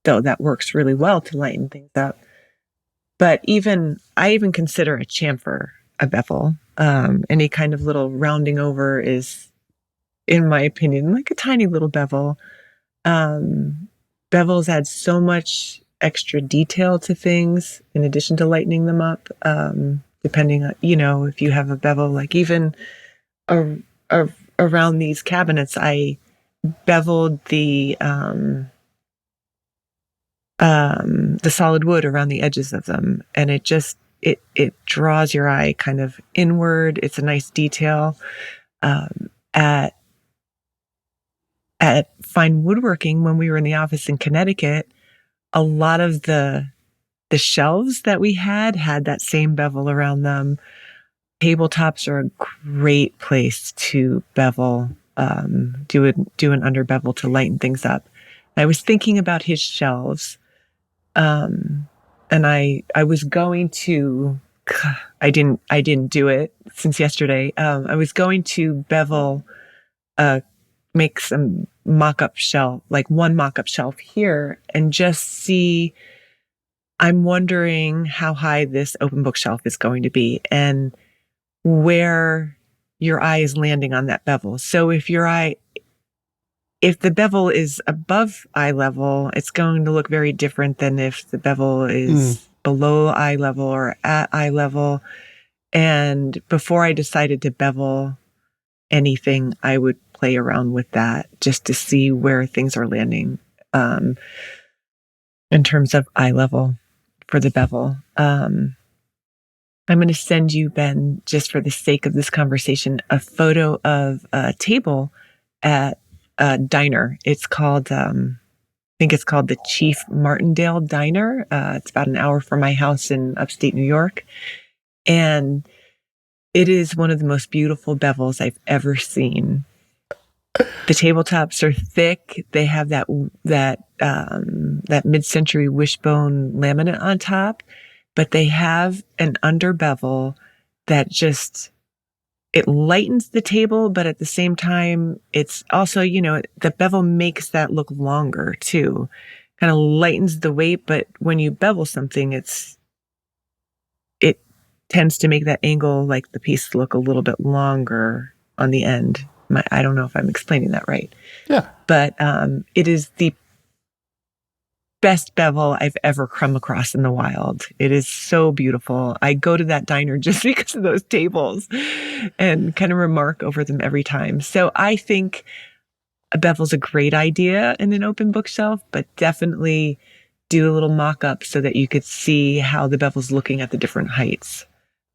[SPEAKER 3] though that works really well to lighten things up. But I even consider a chamfer a bevel. Any kind of little rounding over is, in my opinion, like a tiny little bevel. Bevels add so much extra detail to things in addition to lightening them up. Depending on, if you have a bevel, like even around these cabinets, I beveled the solid wood around the edges of them, and it just it draws your eye kind of inward. It's a nice detail. At Fine Woodworking, when we were in the office in Connecticut, a lot of the shelves that we had that same bevel around them. Tabletops are a great place to bevel, do an under bevel to lighten things up. I was thinking about his shelves, and I was going to, I didn't do it since yesterday. I was going to bevel, make some mock-up shelf, like one mock-up shelf here, and just see. I'm wondering how high this open bookshelf is going to be and where your eye is landing on that bevel. So if the bevel is above eye level, it's going to look very different than if the bevel is below eye level or at eye level. And before I decided to bevel anything, I would play around with that just to see where things are landing in terms of eye level for the bevel. I'm going to send you, Ben, just for the sake of this conversation, a photo of a table at a diner. It's called, I think it's called the Chief Martindale Diner. It's about an hour from my house in upstate New York. And it is one of the most beautiful bevels I've ever seen. The tabletops are thick. They have that mid-century wishbone laminate on top, but they have an under bevel that just, it lightens the table, but at the same time, it's also, the bevel makes that look longer too. Kind of lightens the weight, but when you bevel something, it tends to make that angle, like the piece, look a little bit longer on the end. I don't know if I'm explaining that right.
[SPEAKER 1] Yeah.
[SPEAKER 3] But it is the best bevel I've ever come across in the wild. It is so beautiful. I go to that diner just because of those tables and kind of remark over them every time. So I think a bevel's a great idea in an open bookshelf, but definitely do a little mock-up so that you could see how the bevel's looking at the different heights.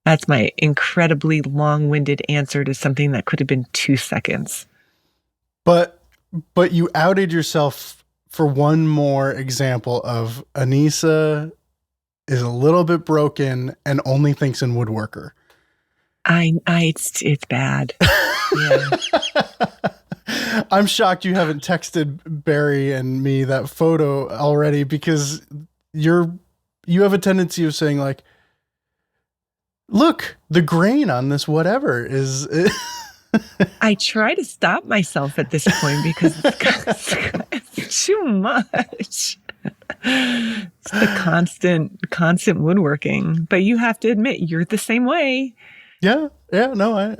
[SPEAKER 3] That's my incredibly long-winded answer to something that could have been 2 seconds.
[SPEAKER 1] But you outed yourself for one more example of Anissa is a little bit broken and only thinks in woodworker.
[SPEAKER 3] It's bad. Yeah.
[SPEAKER 1] I'm shocked you haven't texted Barry and me that photo already, because you have a tendency of saying like, look, the grain on this whatever is.
[SPEAKER 3] I try to stop myself at this point because it's too much. It's the constant woodworking. But you have to admit, you're the same way.
[SPEAKER 1] Yeah. No,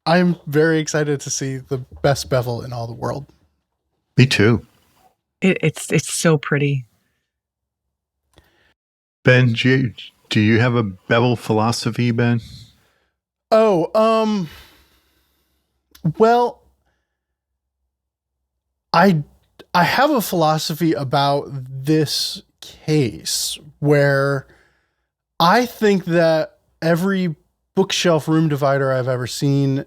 [SPEAKER 1] I'm very excited to see the best bevel in all the world.
[SPEAKER 2] Me too.
[SPEAKER 3] It's so pretty.
[SPEAKER 2] Ben, do do you have a bevel philosophy, Ben?
[SPEAKER 1] Oh, well, I have a philosophy about this case where I think that every bookshelf room divider I've ever seen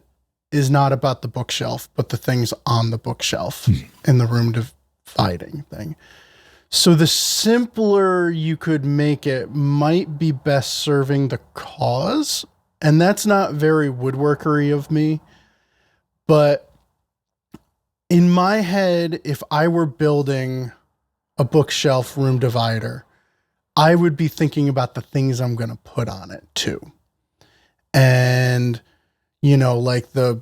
[SPEAKER 1] is not about the bookshelf, but the things on the bookshelf in the room dividing thing. So the simpler you could make it might be best serving the cause. And that's not very woodworkery of me. But in my head, if I were building a bookshelf room divider, I would be thinking about the things I'm going to put on it too. And, like the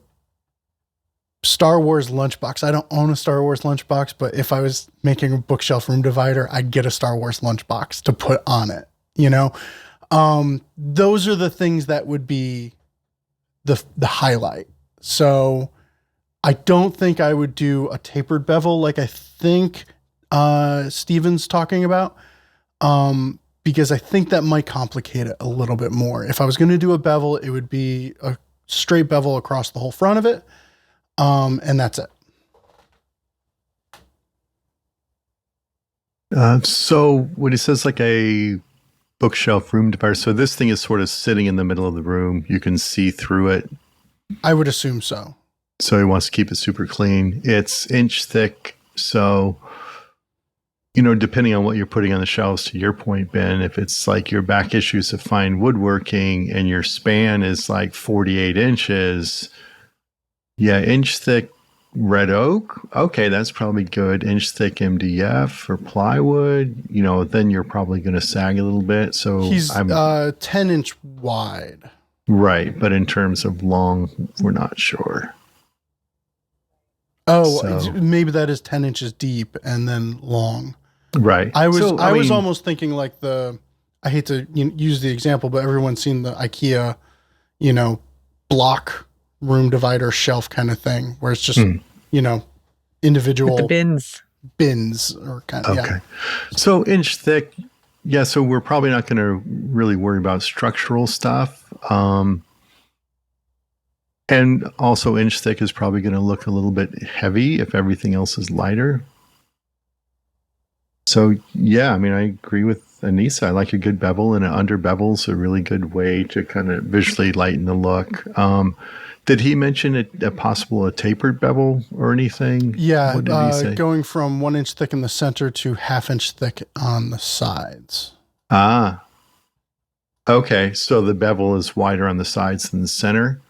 [SPEAKER 1] Star Wars lunchbox. I don't own a Star Wars lunchbox, but if I was making a bookshelf room divider, I'd get a Star Wars lunchbox to put on it. Those are the things that would be the highlight. So I don't think I would do a tapered bevel like I think Steven's talking about, because I think that might complicate it a little bit more. If I was going to do a bevel, it would be a straight bevel across the whole front of it. And that's it.
[SPEAKER 2] So when it says like a bookshelf room divider, so this thing is sort of sitting in the middle of the room. You can see through it.
[SPEAKER 1] I would assume so.
[SPEAKER 2] So he wants to keep it super clean. It's inch thick. So, depending on what you're putting on the shelves, to your point, Ben, if it's like your back issues of fine woodworking and your span is like 48 inches, yeah, inch thick red oak. Okay, that's probably good. Inch thick MDF or plywood, then you're probably going to sag a little bit. So
[SPEAKER 1] he's 10-inch wide.
[SPEAKER 2] Right. But in terms of long, we're not sure.
[SPEAKER 1] Oh, so maybe that is 10 inches deep and then long.
[SPEAKER 2] Right.
[SPEAKER 1] I was almost thinking like I hate to use the example, but everyone's seen the IKEA, block room divider shelf kind of thing where it's just, individual
[SPEAKER 3] with the
[SPEAKER 1] bins or kind of,
[SPEAKER 2] okay.
[SPEAKER 1] Yeah.
[SPEAKER 2] So inch thick. Yeah. So we're probably not going to really worry about structural stuff. And also inch thick is probably going to look a little bit heavy if everything else is lighter. So yeah, I agree with Anissa. I like a good bevel, and an under bevel's a really good way to kind of visually lighten the look. Did he mention a tapered bevel or anything?
[SPEAKER 1] Yeah,
[SPEAKER 2] what did he say?
[SPEAKER 1] Going from 1 inch thick in the center to 1/2 inch thick on the sides.
[SPEAKER 2] Ah, okay. So the bevel is wider on the sides than the center.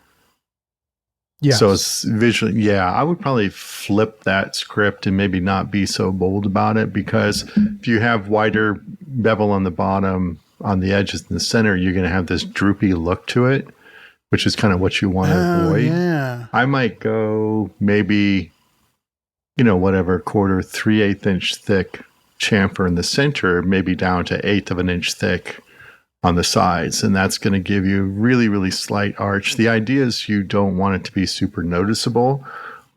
[SPEAKER 1] Yeah.
[SPEAKER 2] So it's visually, yeah, I would probably flip that script and maybe not be so bold about it, because if you have wider bevel on the bottom, on the edges in the center, you're going to have this droopy look to it, which is kind of what you want to avoid.
[SPEAKER 1] Yeah.
[SPEAKER 2] I might go maybe, 1/4, 3/8 inch thick chamfer in the center, maybe down to 1/8 of an inch thick on the sides, and that's going to give you really, really slight arch. The idea is you don't want it to be super noticeable,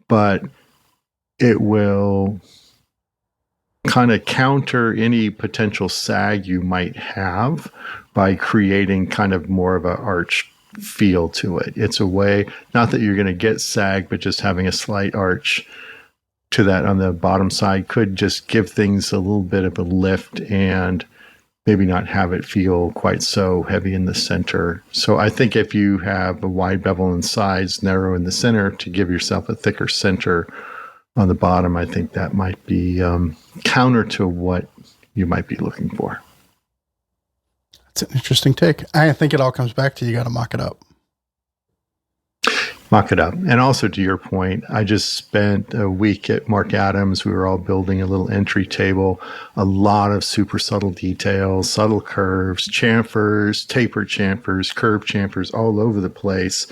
[SPEAKER 2] but it will kind of counter any potential sag you might have by creating kind of more of an arch feel to it. It's a way, not that you're going to get sag, but just having a slight arch to that on the bottom side could just give things a little bit of a lift and maybe not have it feel quite so heavy in the center. So I think if you have a wide bevel in sides, narrow in the center, to give yourself a thicker center on the bottom, I think that might be counter to what you might be looking for.
[SPEAKER 1] That's an interesting take. I think it all comes back to you got to mock it up.
[SPEAKER 2] Mock it up. And also to your point, I just spent a week at Mark Adams. We were all building a little entry table, a lot of super subtle details, subtle curves, chamfers, tapered chamfers, curved chamfers all over the place.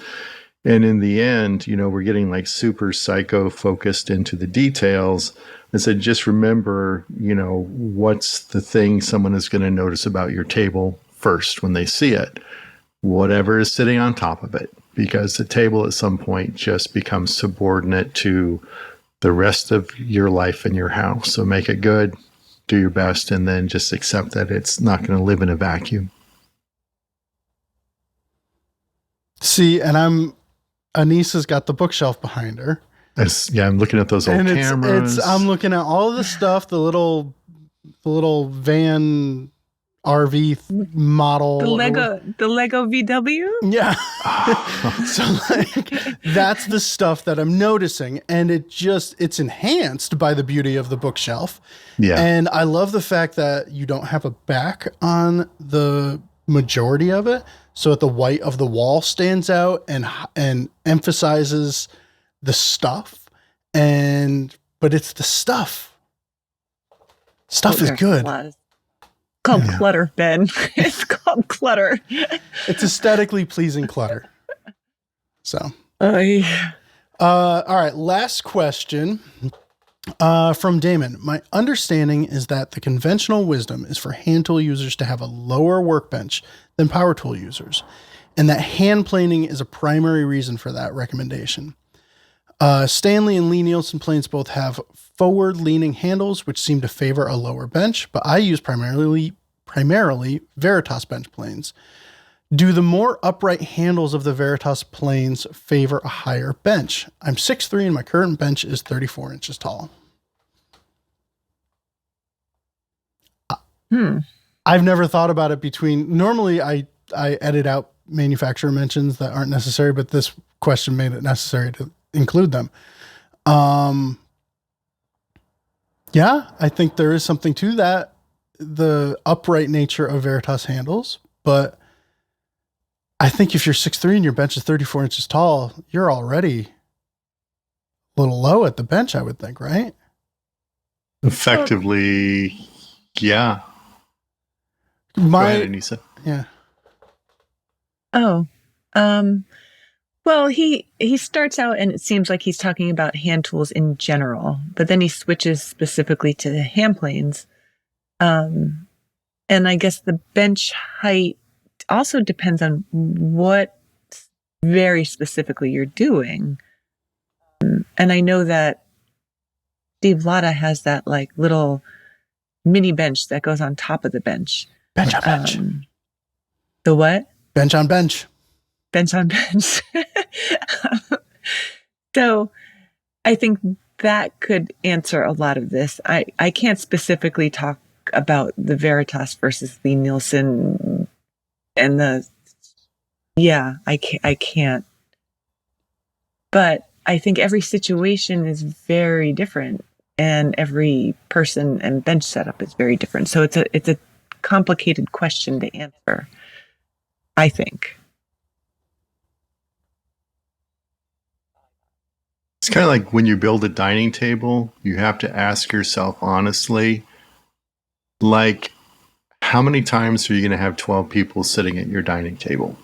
[SPEAKER 2] And in the end, we're getting like super psycho focused into the details. And so just remember, what's the thing someone is going to notice about your table first when they see it? Whatever is sitting on top of it. Because the table at some point just becomes subordinate to the rest of your life in your house. So make it good, do your best, and then just accept that it's not going to live in a vacuum.
[SPEAKER 1] See, and Anissa's got the bookshelf behind her.
[SPEAKER 2] Yeah, I'm looking at those old cameras.
[SPEAKER 1] I'm looking at all of the stuff, the little van RV model.
[SPEAKER 3] The Lego VW?
[SPEAKER 1] Yeah. So like that's the stuff that I'm noticing, and it's enhanced by the beauty of the bookshelf.
[SPEAKER 2] Yeah.
[SPEAKER 1] And I love the fact that you don't have a back on the majority of it, so that the white of the wall stands out and emphasizes the stuff. But it's the stuff. Stuff is good.
[SPEAKER 3] It's called clutter, Ben. It's called clutter.
[SPEAKER 1] It's aesthetically pleasing clutter. So,
[SPEAKER 3] All
[SPEAKER 1] right. Last question from Damon. My understanding is that the conventional wisdom is for hand tool users to have a lower workbench than power tool users, and that hand planing is a primary reason for that recommendation. Stanley and Lee Nielsen planes both have forward-leaning handles, which seem to favor a lower bench, but I use primarily Veritas bench planes. Do the more upright handles of the Veritas planes favor a higher bench? I'm 6'3", and my current bench is 34 inches tall. I've never thought about it normally I edit out manufacturer mentions that aren't necessary, but this question made it necessary to include them. Yeah, I think there is something to that, the upright nature of Veritas handles, but I think if you're 6'3" and your bench is 34 inches tall, you're already a little low at the bench, I would think, right?
[SPEAKER 2] Effectively, yeah. Go ahead, Anissa.
[SPEAKER 1] Yeah.
[SPEAKER 3] Oh, well, he starts out and it seems like he's talking about hand tools in general, but then he switches specifically to the hand planes. And I guess the bench height also depends on what very specifically you're doing. And I know that Steve Latta has that like little mini bench that goes on top of the bench.
[SPEAKER 1] Bench on bench.
[SPEAKER 3] The what?
[SPEAKER 1] Bench on bench.
[SPEAKER 3] Bench on bench. So I think that could answer a lot of this. I can't specifically talk about the Veritas versus the Nielsen and I can't. But I think every situation is very different and every person and bench setup is very different. So it's a complicated question to answer, I think.
[SPEAKER 2] It's kind of like when you build a dining table, you have to ask yourself honestly, like, how many times are you going to have 12 people sitting at your dining table?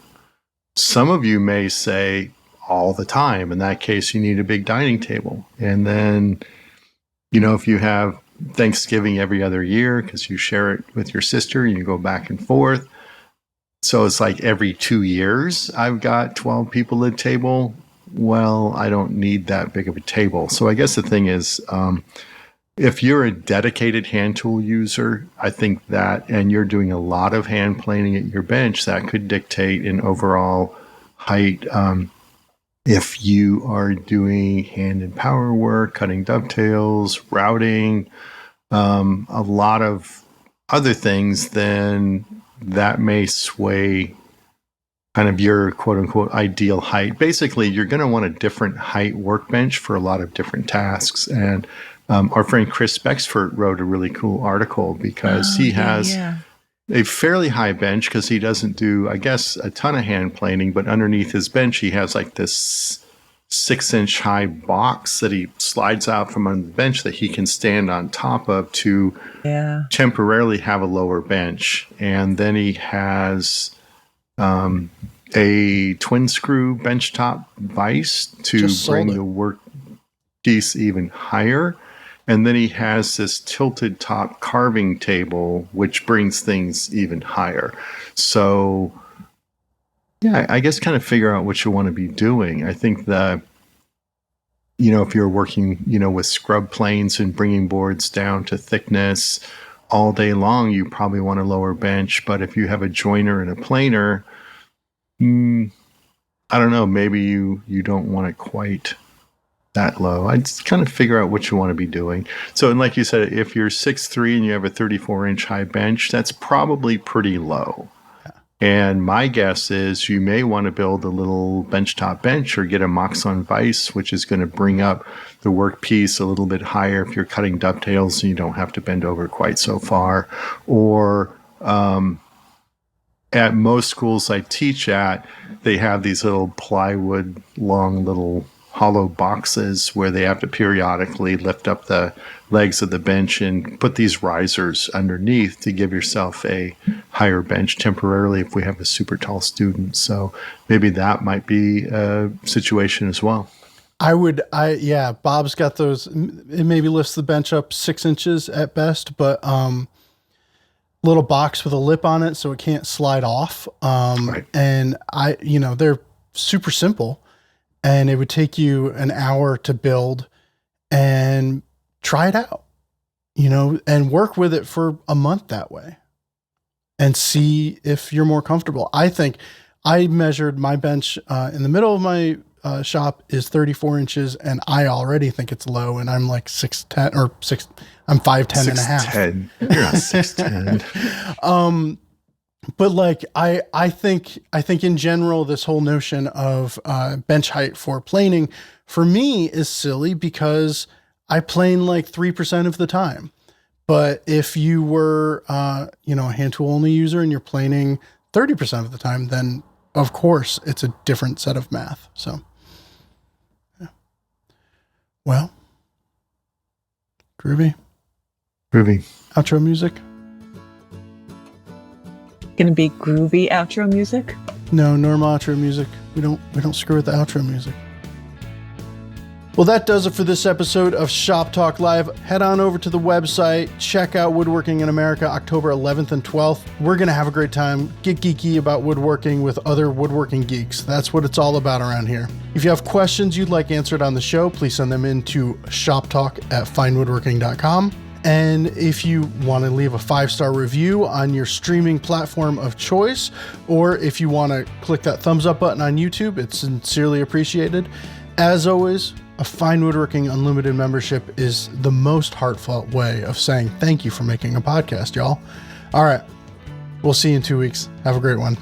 [SPEAKER 2] Some of you may say all the time. In that case, you need a big dining table. And then, if you have Thanksgiving every other year because you share it with your sister and you go back and forth. So it's like every 2 years, I've got 12 people at the table. Well, I don't need that big of a table. So I guess the thing is, if you're a dedicated hand tool user, I think that, and you're doing a lot of hand planing at your bench, that could dictate an overall height. If you are doing hand and power work, cutting dovetails, routing, a lot of other things, then that may sway kind of your quote unquote ideal height. Basically, you're going to want a different height workbench for a lot of different tasks. And our friend Chris Bexford wrote a really cool article because he has a fairly high bench because he doesn't do, I guess, a ton of hand planing, but underneath his bench, he has like this 6-inch high box that he slides out from under the bench that he can stand on top of to temporarily have a lower bench. And then he has a twin screw benchtop vise to bring the work piece even higher. And then he has this tilted top carving table, which brings things even higher. So, I guess kind of figure out what you want to be doing. I think that, if you're working, with scrub planes and bringing boards down to thickness all day long, you probably want a lower bench. But if you have a joiner and a planer, I don't know, maybe you don't want it quite that low. I just kind of figure out what you want to be doing. So, and like you said, if you're 6'3" and you have a 34-inch high bench, that's probably pretty low. And my guess is you may want to build a little benchtop bench or get a Moxon vise, which is going to bring up the workpiece a little bit higher if you're cutting dovetails and you don't have to bend over quite so far. Or at most schools I teach at, they have these little plywood, long little hollow boxes where they have to periodically lift up the legs of the bench and put these risers underneath to give yourself a higher bench temporarily if we have a super tall student. So maybe that might be a situation as well.
[SPEAKER 1] Yeah, Bob's got those. It maybe lifts the bench up 6 inches at best, but little box with a lip on it so it can't slide off.
[SPEAKER 2] Right.
[SPEAKER 1] And they're super simple. And it would take you an hour to build and try it out, and work with it for a month that way and see if you're more comfortable. I think I measured my bench in the middle of my shop is 34 inches, and I already think it's low, and I'm like 6'10" or 6. I'm 5'10" and a half.
[SPEAKER 2] 6'10". You're not 6'10".
[SPEAKER 1] But like, I think in general, this whole notion of bench height for planing for me is silly because I plane like 3% of the time. But if you were, a hand tool only user and you're planing 30% of the time, then of course it's a different set of math. So, yeah. Well, groovy. Outro music.
[SPEAKER 3] Gonna be groovy outro music?
[SPEAKER 1] No, normal outro music. We don't screw with the outro music. Well, that does it for this episode of Shop Talk Live. Head on over to the website, check out Woodworking in America, October 11th and 12th. We're going to have a great time. Get geeky about woodworking with other woodworking geeks. That's what it's all about around here. If you have questions you'd like answered on the show, please send them in to shoptalk@finewoodworking.com. And if you want to leave a 5-star review on your streaming platform of choice, or if you want to click that thumbs up button on YouTube, it's sincerely appreciated. As always, a Fine Woodworking Unlimited membership is the most heartfelt way of saying thank you for making a podcast, y'all. All right. We'll see you in 2 weeks. Have a great one.